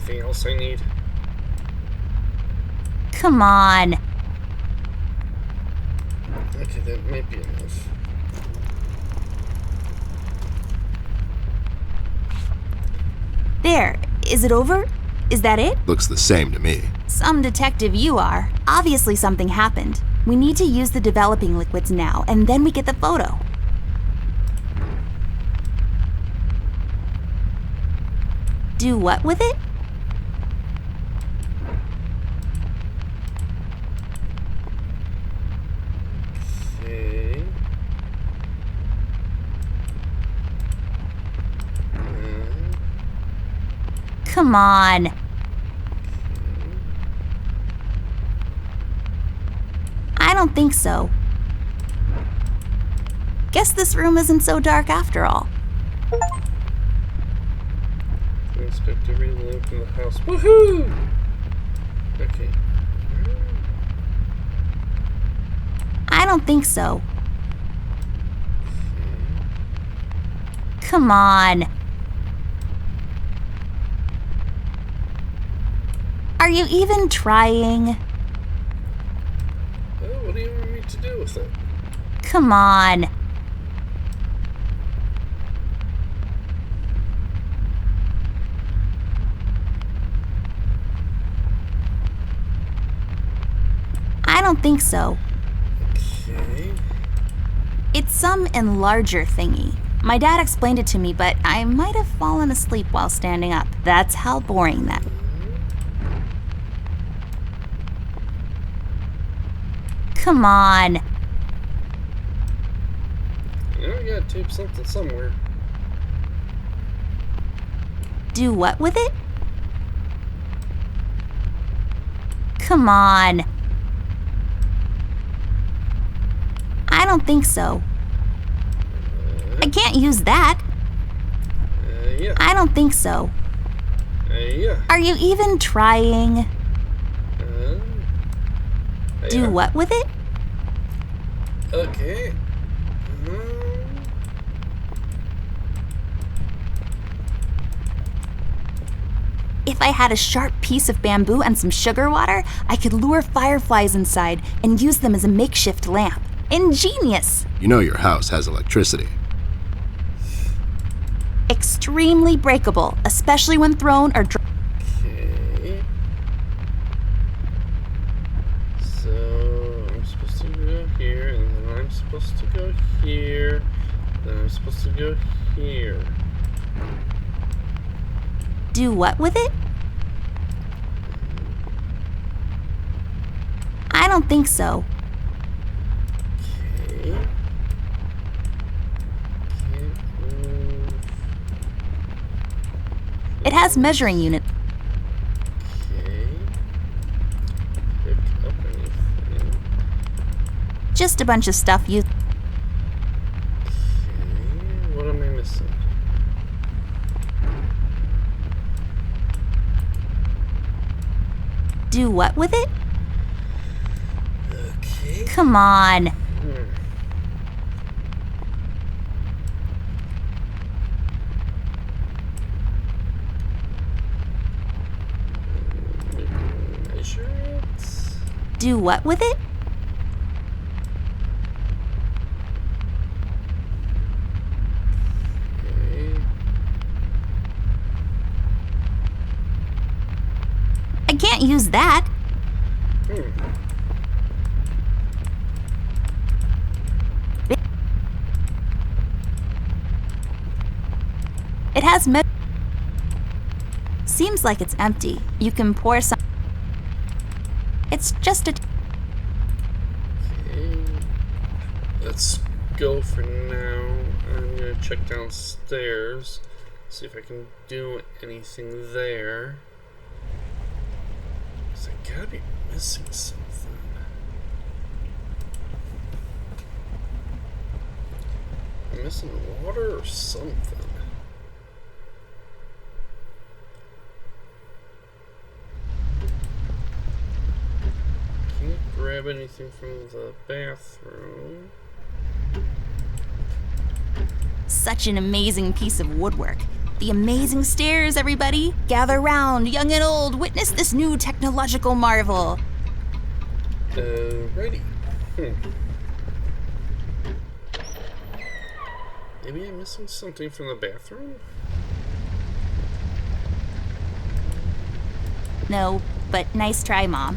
anything else I need? Come on. Okay, that might be enough. There. Is it over? Is that it? Looks the same to me. Some detective you are. Obviously something happened. We need to use the developing liquids now, and then we get the photo. Do what with it? Okay. Come on. I don't think so. Guess this room isn't so dark after all. Inspect every lamp in the house. Woohoo! Okay. I don't think so. Come on. Are you even trying? Oh, what do you want me to do with it? Come on. I don't think so. Okay. It's some enlarger thingy. My dad explained it to me, but I might have fallen asleep while standing up. That's how boring that. Come on. You know, I gotta tape something somewhere. Do what with it? Come on. I don't think so. I can't use that. Yeah. I don't think so. Yeah. Are you even trying? Do Yeah. what with it? Okay. If I had a sharp piece of bamboo and some sugar water, I could lure fireflies inside and use them as a makeshift lamp. Ingenious! You know your house has electricity. Extremely breakable, especially when thrown or Okay. So I'm supposed to go here, and then I'm supposed to go here, then I'm supposed to go here. Do what with it? I don't think so. Okay. Can't move. It has measuring unit. Okay. Pick up anything. Just a bunch of stuff you. Okay. What am I missing? Do what with it? Okay. Come on. Measure it. Do what with it? Okay. I can't use that. It has Seems like it's empty. You can pour some. It's just a. Okay. Let's go for now. I'm gonna check downstairs, see if I can do anything there. 'Cause I gotta be missing something. I'm missing water or something. Can't grab anything from the bathroom. Such an amazing piece of woodwork. The amazing stairs, everybody! Gather round, young and old, witness this new technological marvel. Righty. Maybe I'm missing something from the bathroom? No, but nice try, Mom.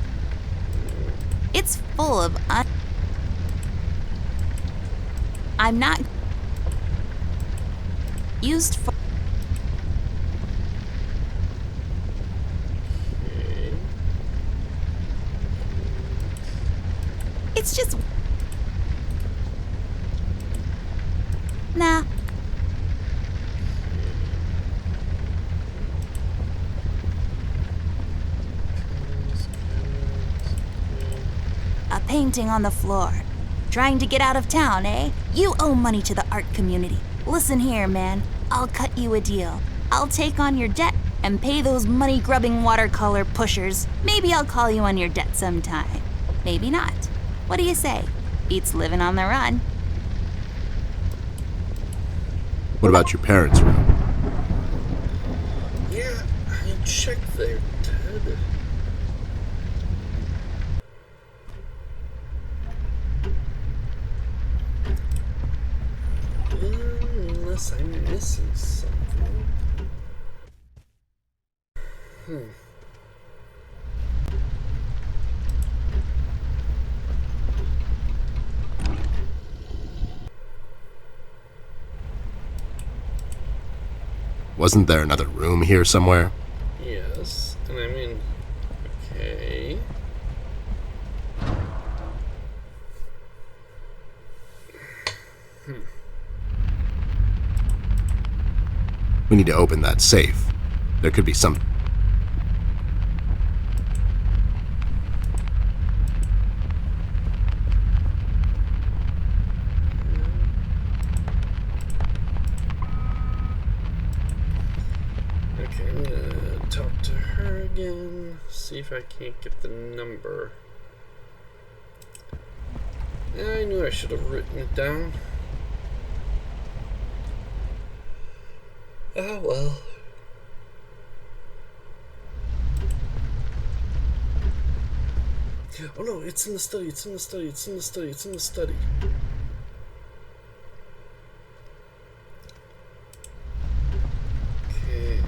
It's full of I'm not used for. Okay. It's just. Nah. A painting on the floor. Trying to get out of town, eh? You owe money to the art community. Listen here, man. I'll cut you a deal. I'll take on your debt and pay those money-grubbing watercolor pushers. Maybe I'll call you on your debt sometime. Maybe not. What do you say? Beats living on the run. What about your parents' room? Yeah, I checked there, Ted. Unless I'm missing something. Wasn't there another room here somewhere? Yes, and I mean, okay. We need to open that safe. There could be some. Okay, I'm gonna talk to her again, see if I can't get the number. I knew I should have written it down. Ah, well. Oh no, it's in the study, it's in the study, it's in the study, it's in the study. Okay.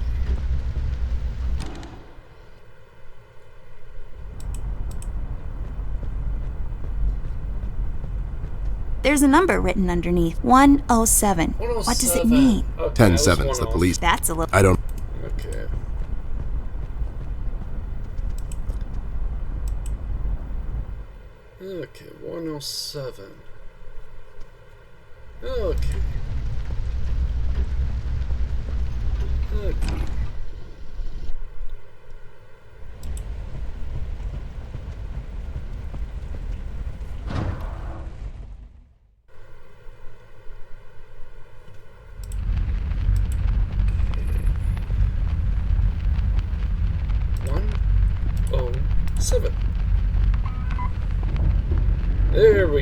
There's a number written underneath. 107. 107. What does it mean? Okay, 10-7's the police. That's a little. I don't. Okay. Okay, 107. Okay. Okay.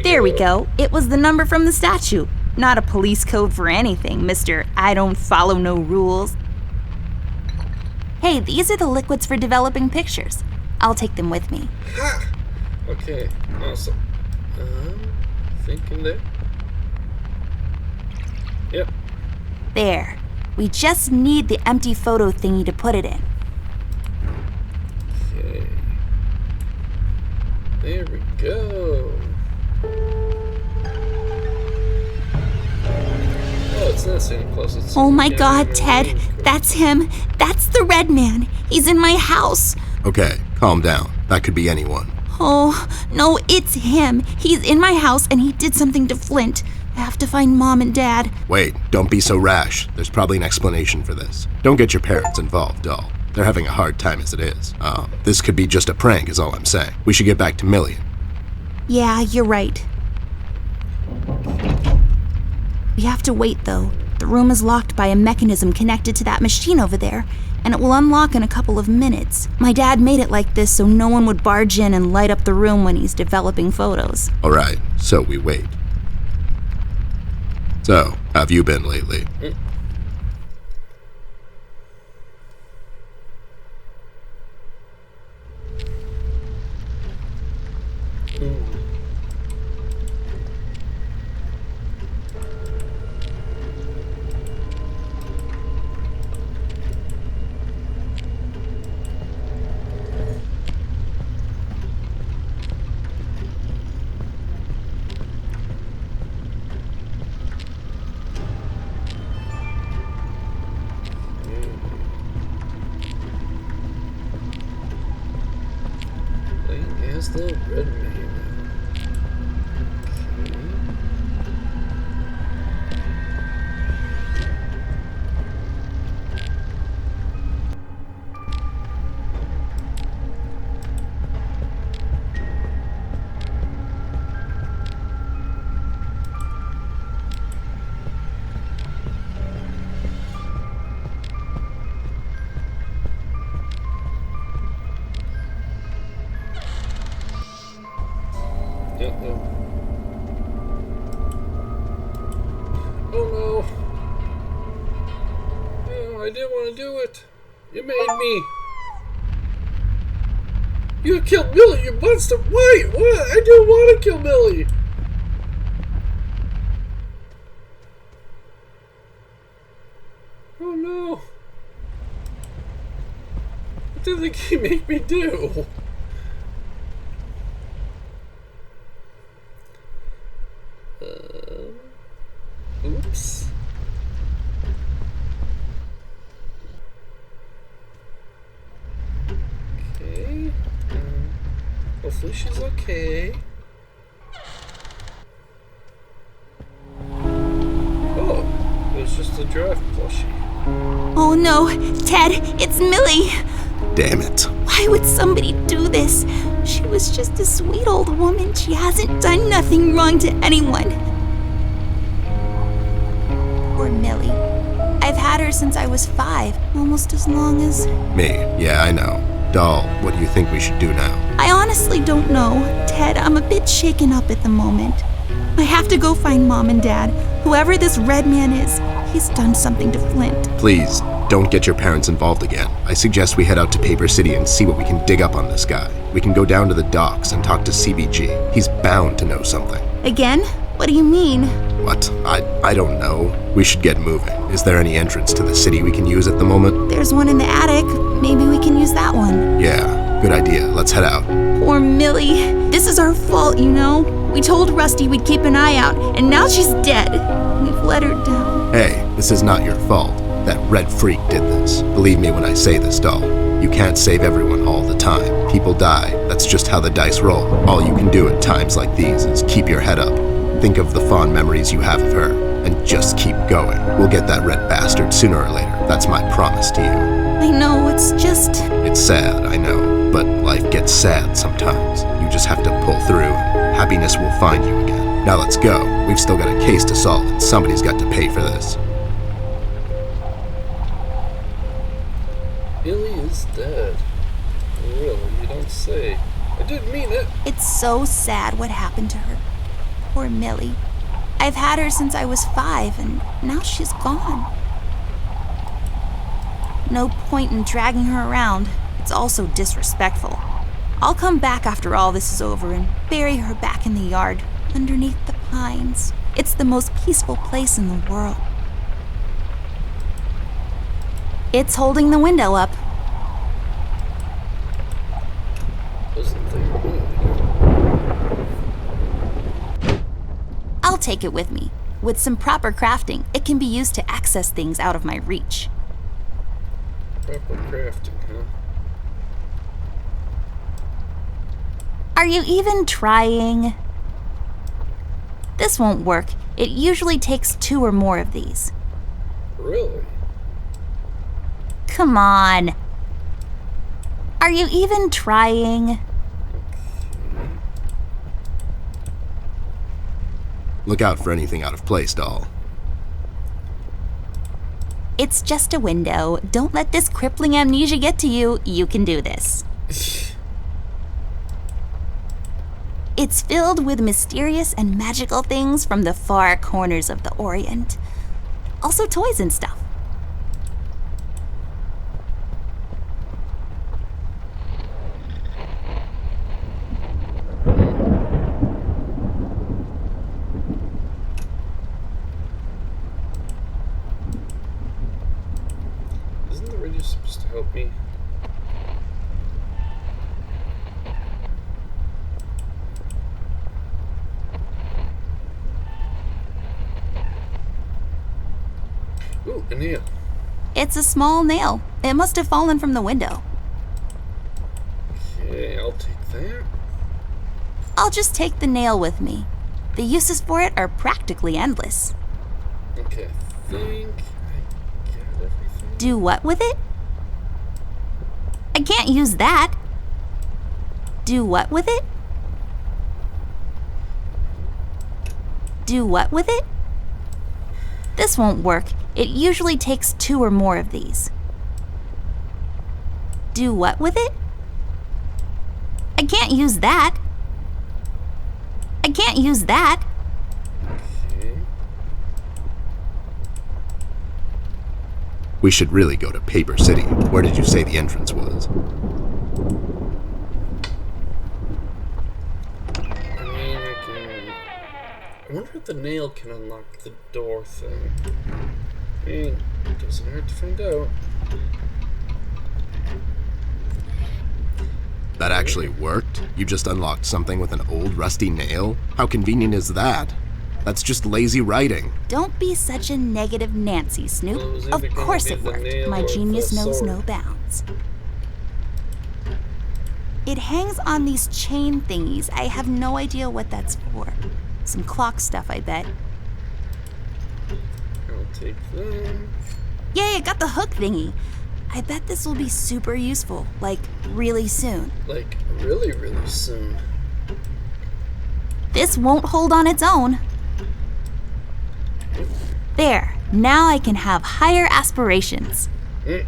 There we go. It was the number from the statue. Not a police code for anything, Mr. I don't follow no rules. Hey, these are the liquids for developing pictures. I'll take them with me. Ha! Okay, awesome. Thinking there. Yep. There. We just need the empty photo thingy to put it in. Okay. There we go. Oh, it's not Santa Claus. It's Oh my yeah, God, Ted. That's him. That's the red man. He's in my house. Okay, calm down. That could be anyone. Oh, no, it's him. He's in my house and he did something to Flint. I have to find Mom and Dad. Wait, don't be so rash. There's probably an explanation for this. Don't get your parents involved, doll. They're having a hard time as it is. This could be just a prank is all I'm saying. We should get back to Million. Yeah, you're right. We have to wait, though. The room is locked by a mechanism connected to that machine over there, and it will unlock in a couple of minutes. My dad made it like this so no one would barge in and light up the room when he's developing photos. All right, so we wait. So, how have you been lately? has the red man. Oh no. No, I didn't want to do it. You made me. You killed Millie, you monster. Why? What? I didn't want to kill Millie. Oh no. What did the game make me do? Oops. Okay. Hopefully she's okay. Oh, it was just a draft plushie. Oh no, Ted, it's Millie. Damn it. Why would somebody do this? She was just a sweet old woman. She hasn't done nothing wrong to anyone. Poor Millie. I've had her since I was 5, almost as long as... Me, yeah, I know. Doll, what do you think we should do now? I honestly don't know. Ted, I'm a bit shaken up at the moment. I have to go find Mom and Dad. Whoever this red man is, he's done something to Flint. Please, don't get your parents involved again. I suggest we head out to Paper City and see what we can dig up on this guy. We can go down to the docks and talk to CBG. He's bound to know something. Again? What do you mean? What? I don't know. We should get moving. Is there any entrance to the city we can use at the moment? There's one in the attic. Maybe we can use that one. Yeah, good idea. Let's head out. Poor Millie. This is our fault, you know? We told Rusty we'd keep an eye out, and now she's dead. We've let her down. Hey, this is not your fault. That red freak did this. Believe me when I say this, doll. You can't save everyone all the time. People die. That's just how the dice roll. All you can do at times like these is keep your head up. Think of the fond memories you have of her, and just keep going. We'll get that red bastard sooner or later. That's my promise to you. I know, it's just... It's sad, I know, but life gets sad sometimes. You just have to pull through, and happiness will find you again. Now let's go. We've still got a case to solve, and somebody's got to pay for this. Billy is dead. Really, you don't say. I didn't mean it. It's so sad what happened to her. Poor Millie. I've had her since I was 5, and now she's gone. No point in dragging her around. It's also disrespectful. I'll come back after all this is over and bury her back in the yard, underneath the pines. It's the most peaceful place in the world. It's holding the window up. Doesn't think good. I'll take it with me. With some proper crafting, it can be used to access things out of my reach. Proper crafting, huh? Are you even trying? This won't work. It usually takes 2 or more of these. Really? Come on. Are you even trying? Look out for anything out of place, doll. It's just a window. Don't let this crippling amnesia get to you. You can do this. It's filled with mysterious and magical things from the far corners of the Orient. Also toys and stuff. Isn't the radio supposed to help me? Ooh, a nail. It's a small nail. It must have fallen from the window. Okay, I'll take that. I'll just take the nail with me. The uses for it are practically endless. Okay, I think I got everything. Do what with it? I can't use that. Do what with it? Do what with it? This won't work. It usually takes 2 or more of these. Do what with it? I can't use that. I can't use that. Okay. We should really go to Paper City. Where did you say the entrance was? I wonder if the nail can unlock the door thing. I mean, it doesn't hurt to find out. That actually worked? You just unlocked something with an old rusty nail? How convenient is that? That's just lazy writing. Don't be such a negative Nancy, Snoop. Well, it was Of either gonna course be it the worked. nail My or genius the knows sword. no bounds. It hangs on these chain thingies. I have no idea what that's for. Some clock stuff, I bet. I'll take them. Yay, I got the hook thingy. I bet this will be super useful, like really soon. Like, really, really soon. This won't hold on its own. There, now I can have higher aspirations. Okay.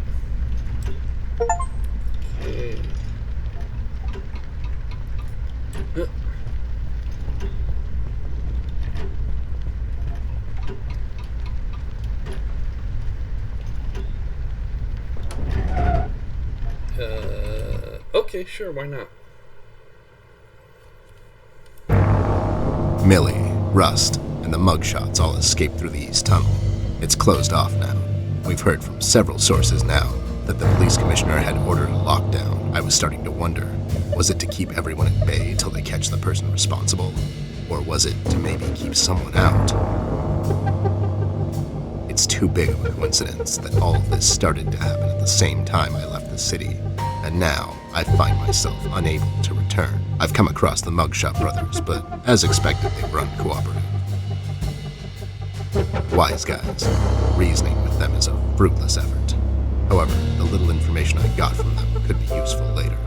Okay, sure, why not? Millie, Rust, and the mugshots all escaped through the east tunnel. It's closed off now. We've heard from several sources now that the police commissioner had ordered a lockdown. I was starting to wonder, was it to keep everyone at bay till they catch the person responsible? Or was it to maybe keep someone out? It's too big of a coincidence that all of this started to happen at the same time I left the city, and now I find myself unable to return. I've come across the Mugshot brothers, but as expected, they were uncooperative. Wise guys. Reasoning with them is a fruitless effort. However, the little information I got from them could be useful later.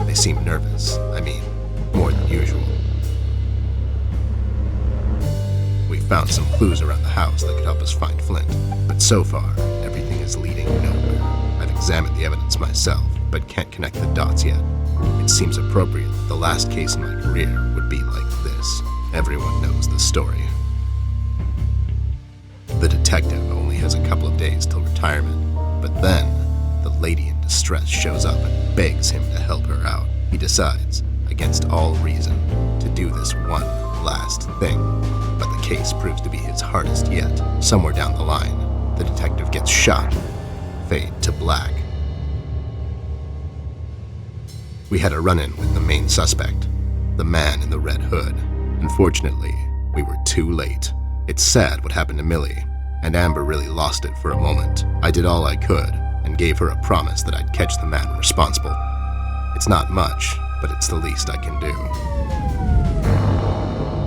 They seem nervous. I mean, more than usual. We found some clues around the house that could help us find Flint, but so far, everything is leading nowhere. I've examined the evidence myself, but can't connect the dots yet. It seems appropriate that the last case in my career would be like this. Everyone knows the story. The detective only has a couple of days till retirement, but then the lady in distress shows up and begs him to help her out. He decides, against all reason, to do this one last thing, but the case proves to be his hardest yet. Somewhere down the line, the detective gets shot. Fade to black. We had a run-in with the main suspect, the man in the red hood. Unfortunately, we were too late. It's sad what happened to Millie, and Amber really lost it for a moment. I did all I could, and gave her a promise that I'd catch the man responsible. It's not much, but it's the least I can do.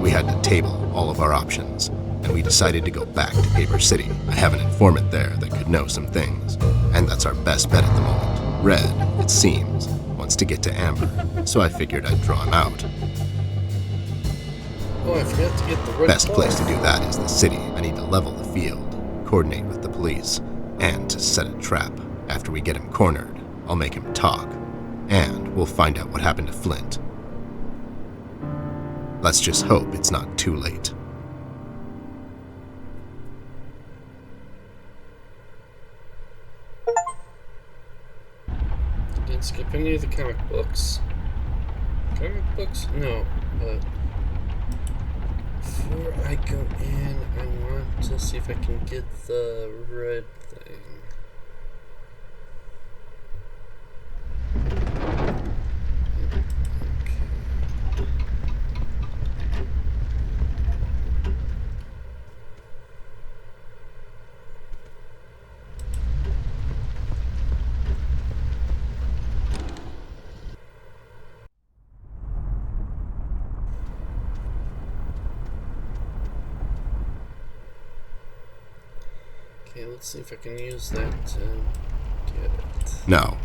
We had to table all of our options, and we decided to go back to Paper City. I have an informant there that could know some things, and that's our best bet at the moment. Red, it seems, wants to get to Amber, so I figured I'd draw him out. Oh, I forgot to get the red Best ball. place to do that is the city. I need to level the field, coordinate with the police, and to set a trap. After we get him cornered, I'll make him talk, and we'll find out what happened to Flint. Let's just hope it's not too late. Didn't skip any of the comic books. Comic books? No, but before I go in, I want to see if I can get the red thing. Let's see if I can use that to get it. No.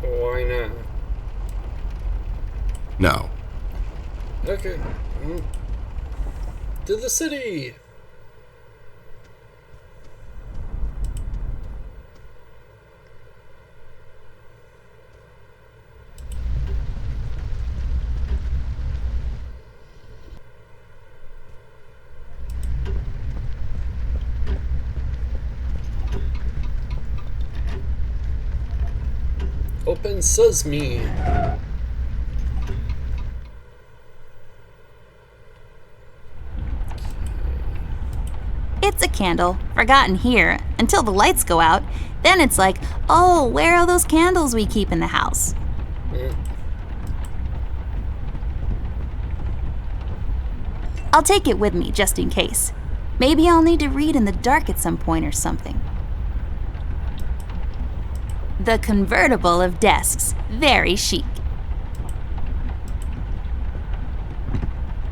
Why not? No. Okay. To the city! Open Sesame. It's a candle, forgotten here, until the lights go out. Then it's like, oh, where are those candles we keep in the house? I'll take it with me, just in case. Maybe I'll need to read in the dark at some point or something. The convertible of desks. Very chic.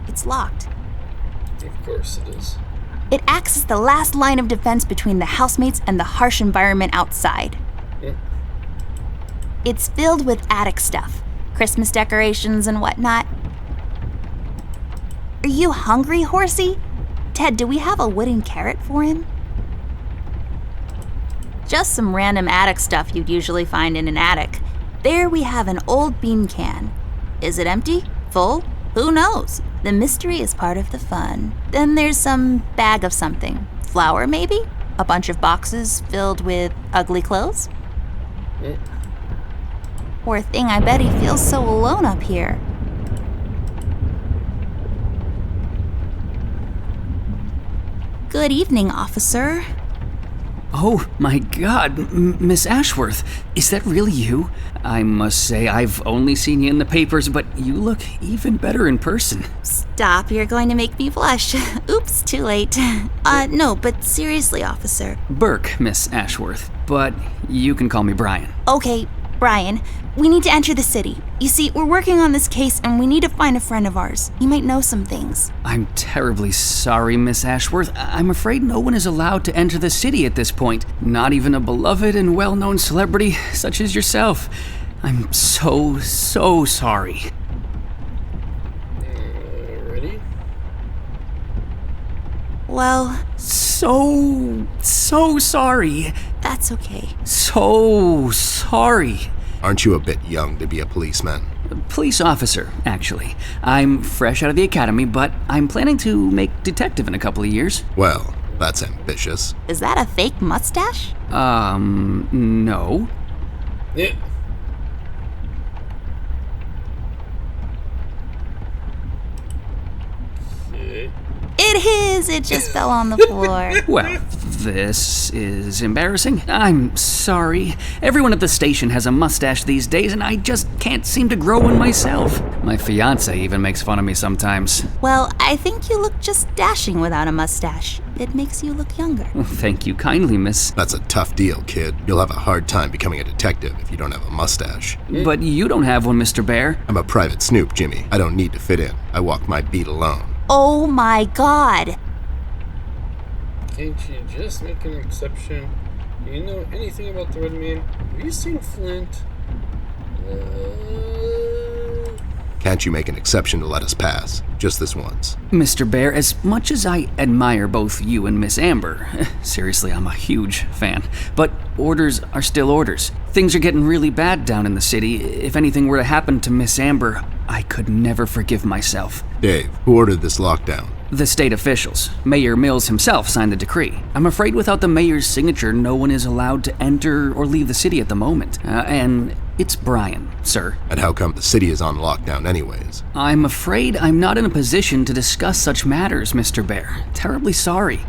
It's locked. Of course it is. It acts as the last line of defense between the housemates and the harsh environment outside. It's filled with attic stuff, Christmas decorations and whatnot. Are you hungry, horsey? Ted, do we have a wooden carrot for him? Just some random attic stuff you'd usually find in an attic. There we have an old bean can. Is it empty? Full? Who knows? The mystery is part of the fun. Then there's some bag of something. Flour, maybe? A bunch of boxes filled with ugly clothes? Poor thing, I bet he feels so alone up here. Good evening, officer. Oh my god, Miss Ashworth, is that really you? I must say, I've only seen you in the papers, but you look even better in person. Stop, you're going to make me blush. Oops, too late. No, but seriously, officer. Burke, Miss Ashworth, but you can call me Brian. Okay, Brian, we need to enter the city. You see, we're working on this case and we need to find a friend of ours. He might know some things. I'm terribly sorry, Miss Ashworth. I'm afraid no one is allowed to enter the city at this point. Not even a beloved and well-known celebrity such as yourself. I'm so sorry. Ready? Well, so sorry. That's okay. So sorry. Aren't you a bit young to be a policeman? Police officer, actually. I'm fresh out of the academy, but I'm planning to make detective in a couple of years. Well, that's ambitious. Is that a fake mustache? No. Yeah. Okay. It is! It just fell on the floor. Well, this is embarrassing. I'm sorry. Everyone at the station has a mustache these days, and I just can't seem to grow one myself. My fiance even makes fun of me sometimes. Well, I think you look just dashing without a mustache. It makes you look younger. Thank you kindly, miss. That's a tough deal, kid. You'll have a hard time becoming a detective if you don't have a mustache. But you don't have one, Mr. Bear. I'm a private snoop, Jimmy. I don't need to fit in. I walk my beat alone. Oh my god! Can't you just make an exception? Do you know anything about the Red Man? Have you seen Flint? Can't you make an exception to let us pass? Just this once. Mr. Bear, as much as I admire both you and Miss Amber, seriously, I'm a huge fan, but orders are still orders. Things are getting really bad down in the city. If anything were to happen to Miss Amber, I could never forgive myself. Dave, who ordered this lockdown? The state officials. Mayor Mills himself signed the decree. I'm afraid without the mayor's signature, no one is allowed to enter or leave the city at the moment. And it's Brian, sir. And how come the city is on lockdown anyways? I'm afraid I'm not in a position to discuss such matters, Mr. Bear. Terribly sorry.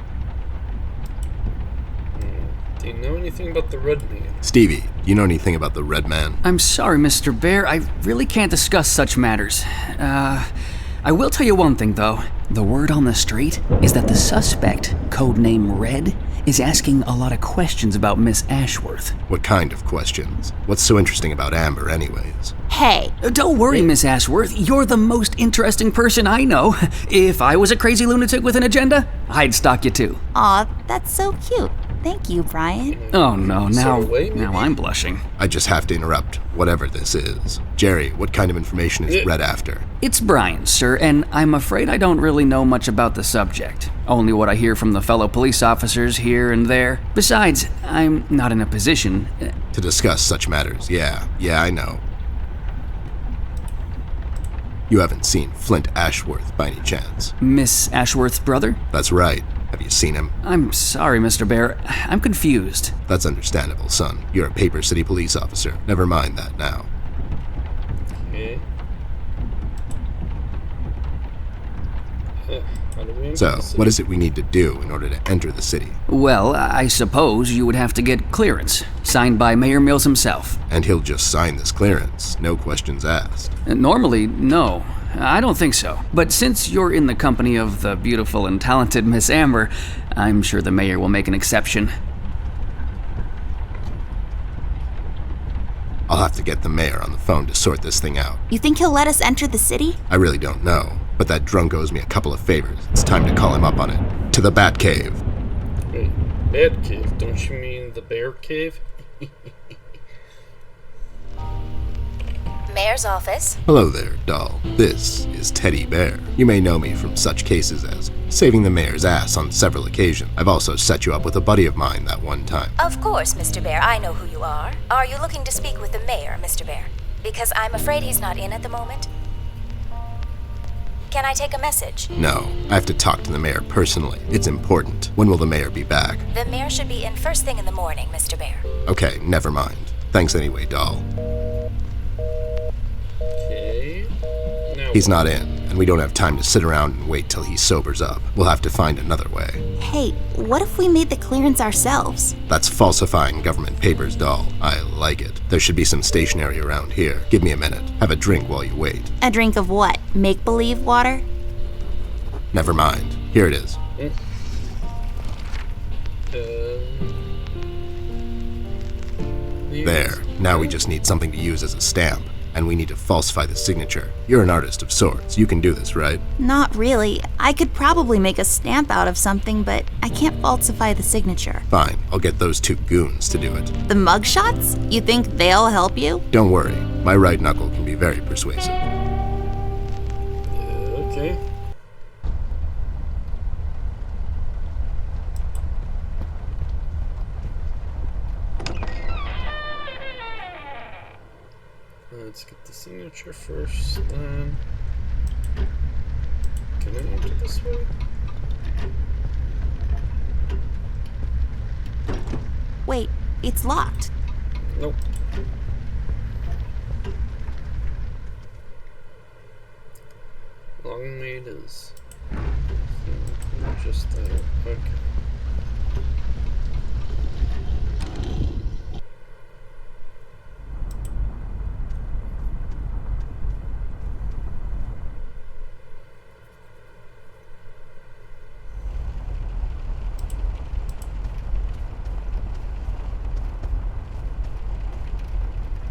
Do you know anything about the Red Man? Stevie, do you know anything about the Red Man? I'm sorry, Mr. Bear. I really can't discuss such matters. I will tell you one thing, though. The word on the street is that the suspect, codename Red, is asking a lot of questions about Miss Ashworth. What kind of questions? What's so interesting about Amber anyways? Hey! Don't worry, Miss Ashworth. You're the most interesting person I know. If I was a crazy lunatic with an agenda, I'd stalk you too. Aw, That's so cute. Thank you, Brian. Oh no, now away, maybe? I'm blushing. I just have to interrupt whatever this is. Jerry, what kind of information is Red after? It's Brian, sir, and I'm afraid I don't really know much about the subject. Only what I hear from the fellow police officers here and there. Besides, I'm not in a position. To discuss such matters, yeah, I know. You haven't seen Flint Ashworth by any chance? Miss Ashworth's brother? That's right. Have you seen him? I'm sorry, Mr. Bear. I'm confused. That's understandable, son. You're a Paper City police officer. Never mind that now. Okay. How do we enter So, the city? what is it we need to do in order to enter the city? Well, I suppose you would have to get clearance, signed by Mayor Mills himself. And he'll just sign this clearance, no questions asked. Normally, no. I don't think so. But since you're in the company of the beautiful and talented Miss Amber, I'm sure the mayor will make an exception. I'll have to get the mayor on the phone to sort this thing out. You think he'll let us enter the city? I really don't know, but that drunk owes me a couple of favors. It's time to call him up on it. To the Batcave. Wait, Bat Cave? Don't you mean the Bear Cave? Mayor's office. Hello there, doll. This is Teddy Bear. You may know me from such cases as saving the mayor's ass on several occasions. I've also set you up with a buddy of mine that one time. Of course, Mr. Bear, I know who you are. Are you looking to speak with the mayor, Mr. Bear? Because I'm afraid he's not in at the moment. Can I take a message? No, I have to talk to the mayor personally. It's important. When will the mayor be back? The mayor should be in first thing in the morning, Mr. Bear. Okay, never mind. Thanks anyway, doll. Okay. Now, He's not in, and we don't have time to sit around and wait till he sobers up. We'll have to find another way. Hey, what if we made the clearance ourselves? That's falsifying government papers, doll. I like it. There should be some stationery around here. Give me a minute. Have a drink while you wait. A drink of what? Make-believe water? Never mind. Here it is. There. Now we just need something to use as a stamp. And we need to falsify the signature. You're an artist of sorts. You can do this, right? Not really. I could probably make a stamp out of something, but I can't falsify the signature. Fine. I'll get those two goons to do it. The mugshots? You think they'll help you? Don't worry. My right knuckle can be very persuasive. Okay. Let's get the signature first, then. Can I enter this way? Wait, it's locked. Nope. Long way it is. Just that. Okay.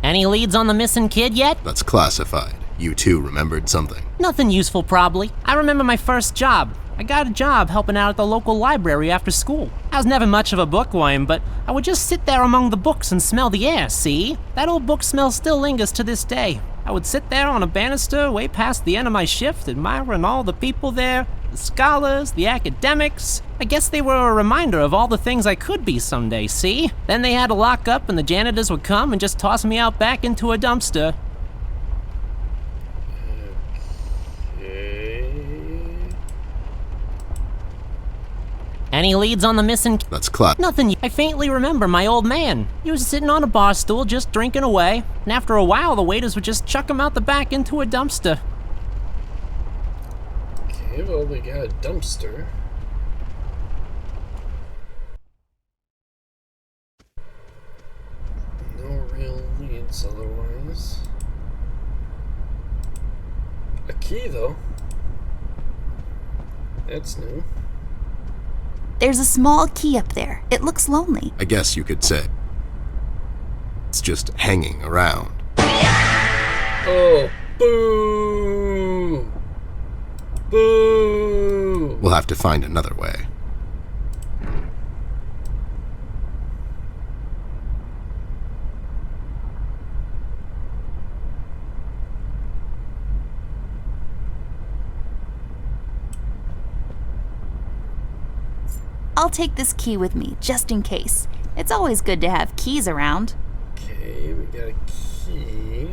Any leads on the missing kid yet? That's classified. You two remembered something. Nothing useful, probably. I remember my first job. I got a job helping out at the local library after school. I was never much of a bookworm, but I would just sit there among the books and smell the air, see? That old book smell still lingers to this day. I would sit there on a banister way past the end of my shift, admiring all the people there, the scholars, the academics. I guess they were a reminder of all the things I could be someday, see? Then they had to lock up and the janitors would come and just toss me out back into a dumpster. Any leads on the missing That's class. Nothing. I faintly remember my old man. He was sitting on a bar stool just drinking away, and after a while the waiters would just chuck him out the back into a dumpster. Okay, well, we got a dumpster. No real leads otherwise. A key, though. That's new. There's a small key up there. It looks lonely. I guess you could say. It's just hanging around. Oh, boo! Boo! We'll have to find another way. I'll take this key with me, just in case. It's always good to have keys around. Okay, we got a key.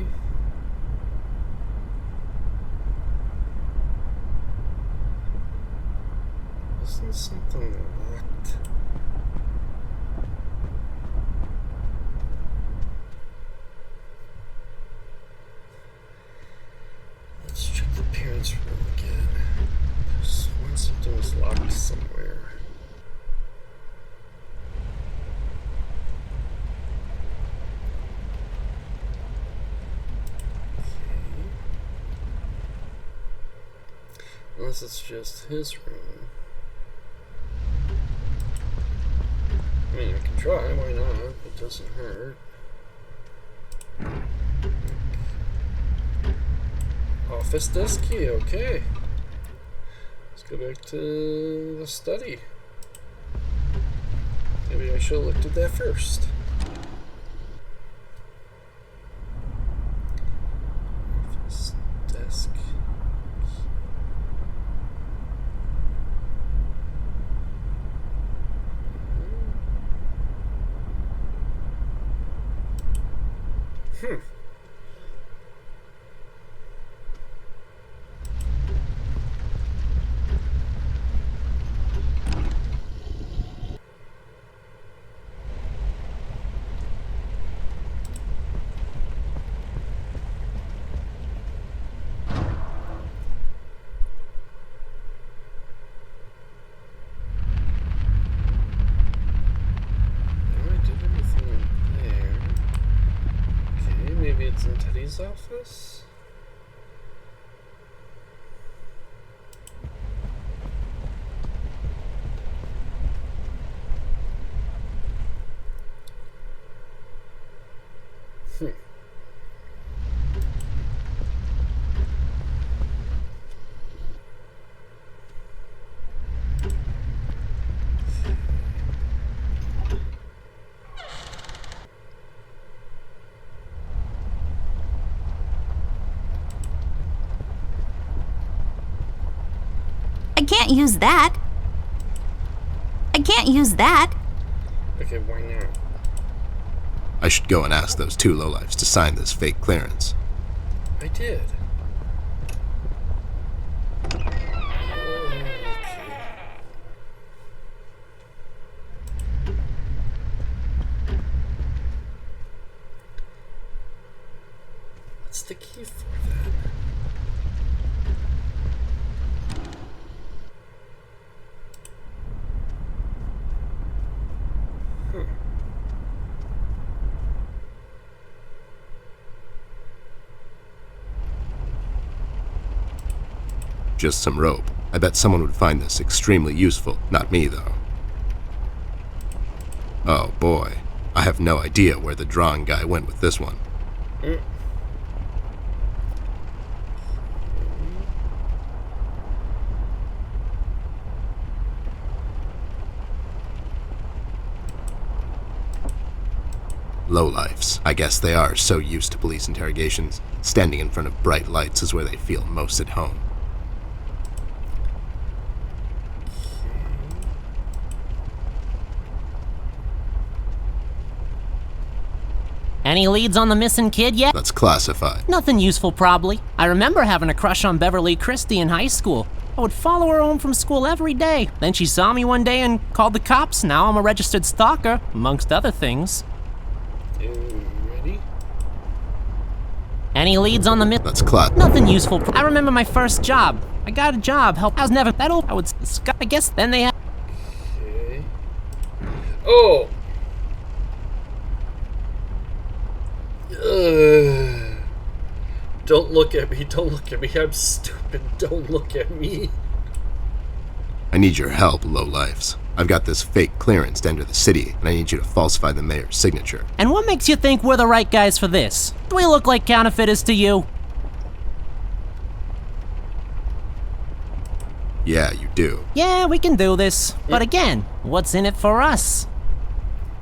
Isn't something locked? Let's check the parents' room again. There's something was locked somewhere. Unless it's just his room. I mean, I can try, why not? It doesn't hurt. Office desk key, okay. Let's go back to the study. Maybe I should have looked at that first. Office desk. Maybe it's in Teddy's office? I can't use that. I can't use that. Okay, why not? I should go and ask those two lowlifes to sign this fake clearance. I did. What's the key for that? Just some rope. I bet someone would find this extremely useful. Not me, though. Oh boy. I have no idea where the drawing guy went with this one. Lowlifes. I guess they are so used to police interrogations. Standing in front of bright lights is where they feel most at home. Any leads on the missing kid yet? That's classified. Nothing useful, probably. I remember having a crush on Beverly Christie in high school. I would follow her home from school every day. Then she saw me one day and called the cops. Now I'm a registered stalker, amongst other things. Ready? Any leads on the That's class. Nothing useful. I remember my first job. I got a job. I was never that old. I guess then they had. Okay. Oh! Don't look at me, don't look at me, I'm stupid, don't look at me. I need your help, lowlifes. I've got this fake clearance to enter the city, and I need you to falsify the mayor's signature. And what makes you think we're the right guys for this? Do we look like counterfeiters to you? Yeah, you do. Yeah, we can do this. But again, what's in it for us?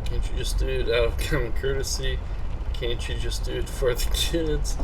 Can't you just do it out of common courtesy? Can't you just do it for the kids?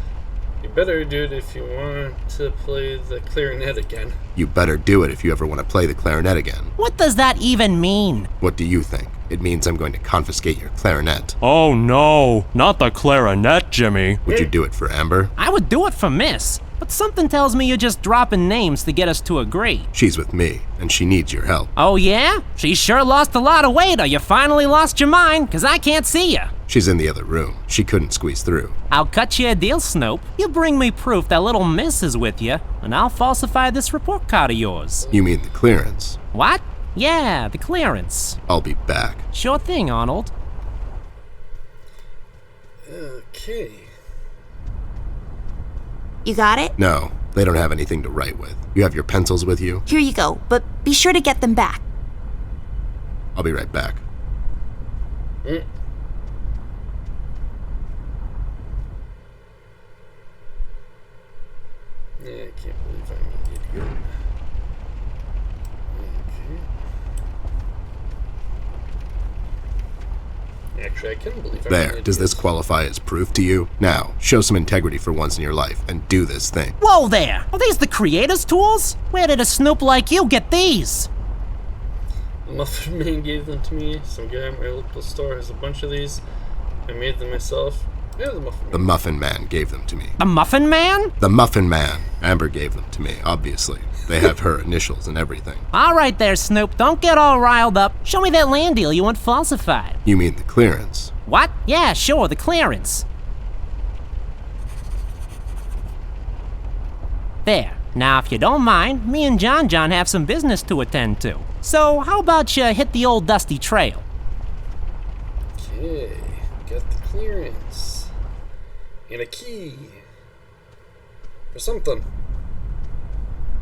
You better do it if you want to play the clarinet again. You better do it if you ever want to play the clarinet again. What does that even mean? What do you think? It means I'm going to confiscate your clarinet. Oh no, not the clarinet, Jimmy. Would you do it for Amber? I would do it for Miss, but something tells me you're just dropping names to get us to agree. She's with me, and she needs your help. Oh yeah? She sure lost a lot of weight, or you finally lost your mind, 'cause I can't see you. She's in the other room. She couldn't squeeze through. I'll cut you a deal, Snoop. You bring me proof that little Miss is with you, and I'll falsify this report card of yours. You mean the clearance? What? Yeah, the clearance. I'll be back. Sure thing, Arnold. Okay. You got it? No, they don't have anything to write with. You have your pencils with you? Here you go, but be sure to get them back. I'll be right back. Yeah, I can't believe I'm an idiot. Okay. Actually, I can believe I'm an There, idiot. does this qualify as proof to you? Now, show some integrity for once in your life and do this thing. Whoa there! Are these the creator's tools? Where did a Snoop like you get these? The Muffin Man gave them to me. Some guy at my local store has a bunch of these. I made them myself. Yeah, the Muffin Man. The Muffin Man gave them to me. The Muffin Man? The Muffin Man. Amber gave them to me, obviously. They have her initials and everything. All right there, Snoop. Don't get all riled up. Show me that land deal you want falsified. You mean the clearance? What? Yeah, sure, the clearance. There. Now, if you don't mind, me and John have some business to attend to. So, how about you hit the old dusty trail? Okay, got the clearance. And a key. For something.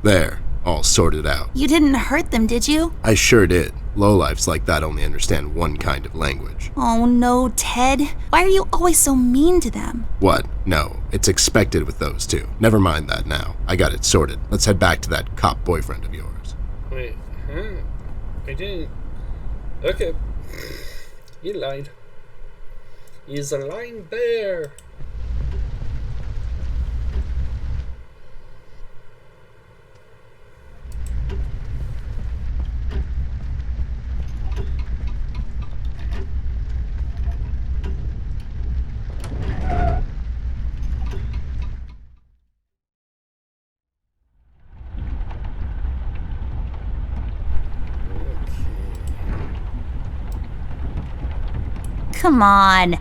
There, all sorted out. You didn't hurt them, did you? I sure did. Lowlifes like that only understand one kind of language. Oh no, Ted. Why are you always so mean to them? What? No, it's expected with those two. Never mind that now. I got it sorted. Let's head back to that cop boyfriend of yours. Wait, huh? I didn't. Okay. You lied. He's a lying bear. Come on.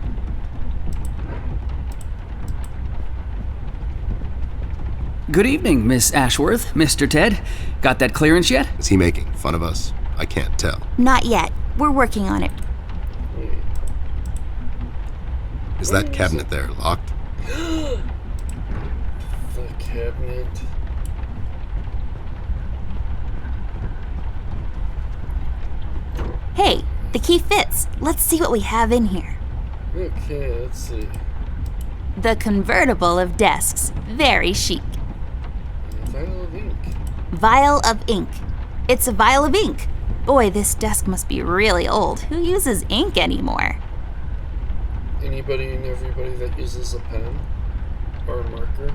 Good evening, Miss Ashworth, Mr. Ted. Got that clearance yet? Is he making fun of us? I can't tell. Not yet. We're working on it. Is that cabinet there locked? The cabinet. Hey, the key fits. Let's see what we have in here. Okay, let's see. The convertible of desks. Very chic. Vial of ink. Vial of ink. It's a vial of ink. Boy, this desk must be really old. Who uses ink anymore? Anybody and everybody that uses a pen or a marker.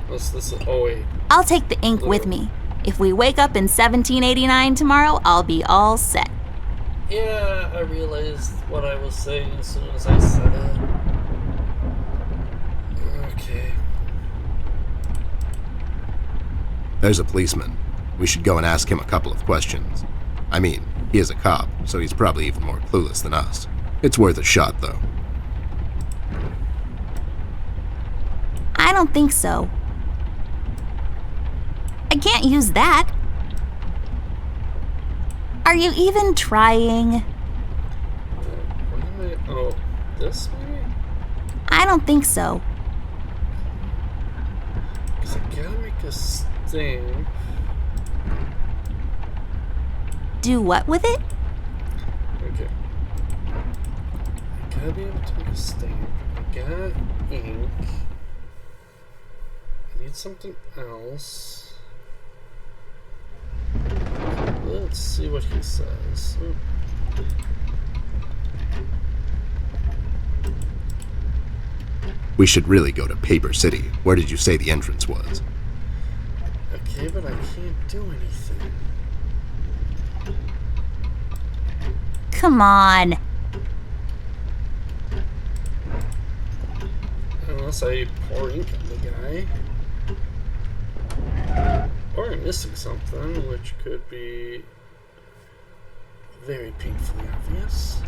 Unless this is, oh wait. I'll take the ink with me. If we wake up in 1789 tomorrow, I'll be all set. Yeah, I realized what I was saying as soon as I said it. Okay. There's a policeman. We should go and ask him a couple of questions. I mean, he is a cop, so he's probably even more clueless than us. It's worth a shot, though. I don't think so. I can't use that. Are you even trying? What am I? Oh, this maybe? I don't think so. Because I gotta make a stamp. Do what with it? Okay. I gotta be able to make a stamp. I got ink. I need something else. Let's see what he says. We should really go to Paper City. Where did you say the entrance was? Okay, but I can't do anything. Come on. Unless I pour ink on the guy. Or I'm missing something, which could be very painfully obvious.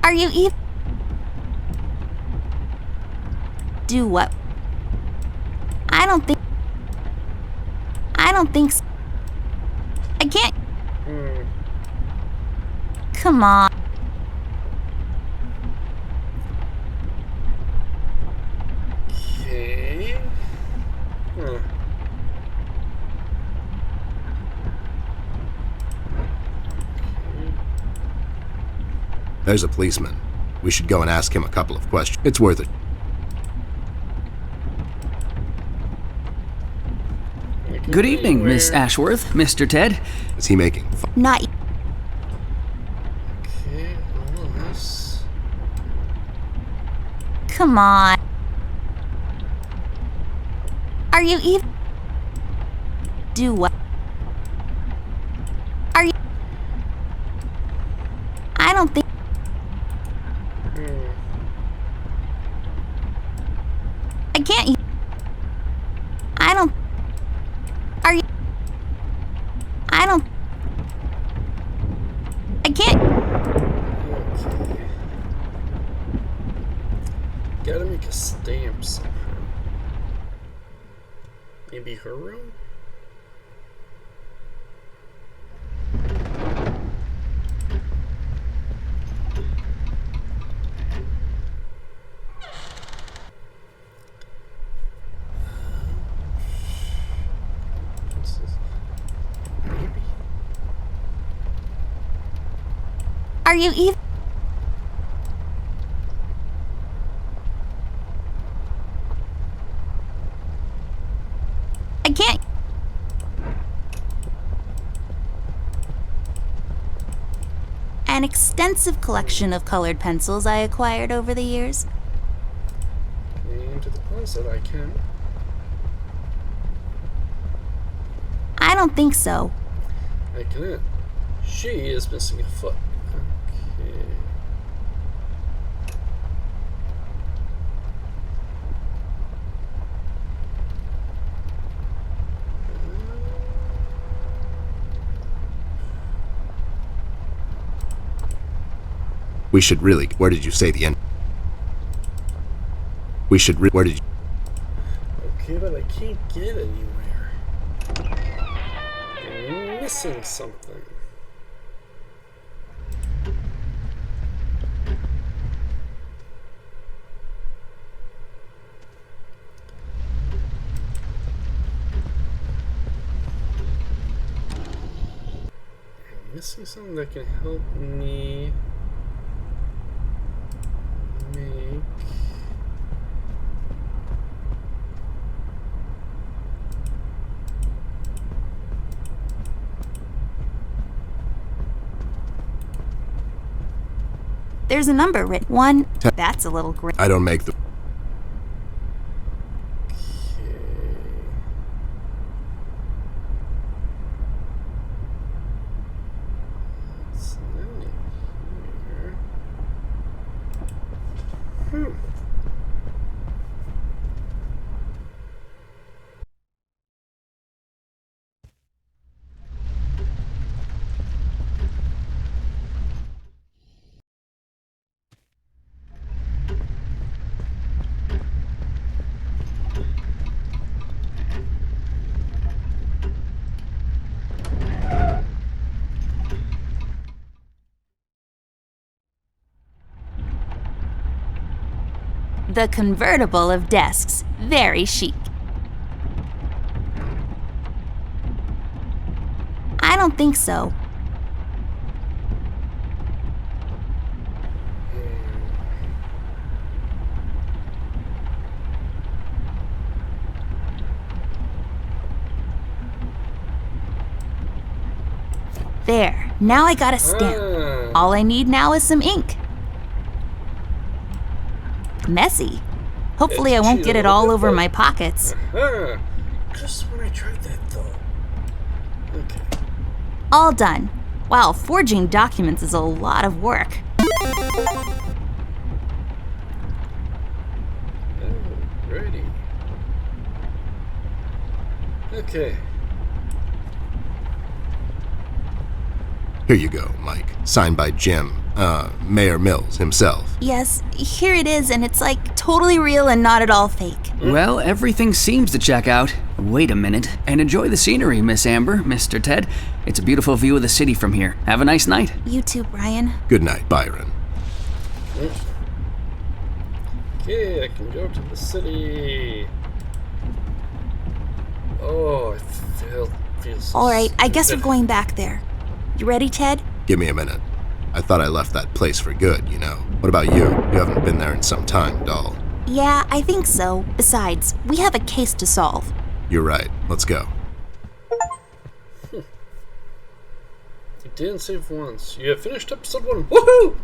Are you even... Do what? I don't think so. I can't... Come on. Okay. Huh. There's a policeman. We should go and ask him a couple of questions. It's worth it. Good evening, Miss Ashworth, Mr. Ted. Is he making fun? Not... Okay, unless... Come on. Are you even... Do what? Are you... I don't think... I can't... I don't... Are you... I don't... I can't... Gotta make a stamp somehow. Maybe her room? Maybe. Are you even... I can't... An extensive collection of colored pencils I acquired over the years. Into the closet I can. I don't think so. I cannot. She is missing a foot. Okay. We should really... Where did you say the end? We should where did you... Okay, but I can't get anywhere. I'm missing something. I'm missing something that can help me make... There's a number written. 1. That's a little great. I don't make the... It's not here. The convertible of desks. Very chic. I don't think so. There. Now I got a stamp. All I need now is some ink. Messy. Hopefully I won't get it all over my pockets. Huh. Just when I tried that though. Okay. All done. Wow, forging documents is a lot of work. Alrighty. Okay. Here you go, Mike. Signed by Jim, Mayor Mills himself. Yes, here it is, and it's like totally real and not at all fake. Well, everything seems to check out. Wait a minute, and enjoy the scenery, Miss Amber, Mr. Ted. It's a beautiful view of the city from here. Have a nice night. You too, Brian. Good night, Byron. Okay, I can go to the city. Oh, I feels. All right, I guess we're going back there. You ready, Ted? Give me a minute. I thought I left that place for good, you know. What about you? You haven't been there in some time, doll. Yeah, I think so. Besides, we have a case to solve. You're right. Let's go. You didn't save once. You have finished episode 1. Woohoo!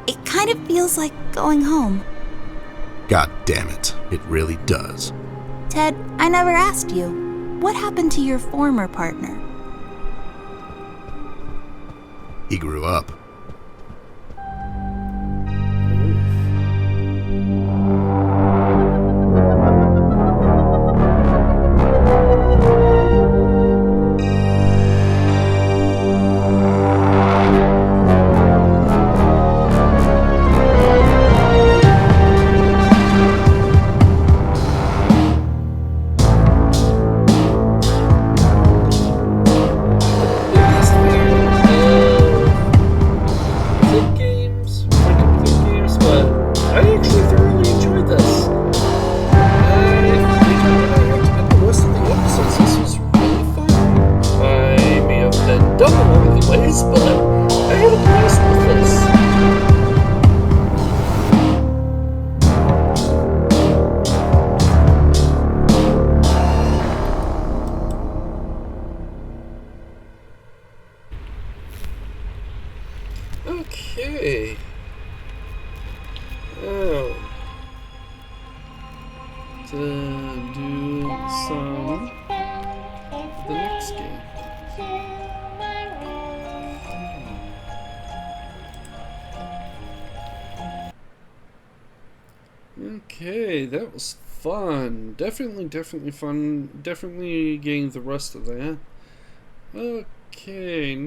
It kind of feels like going home. God damn it. It really does. Ted, I never asked you. What happened to your former partner? He grew up. Okay. Oh. To do some of the next game. Okay, that was fun. Definitely fun. Definitely getting the rest of that. Okay.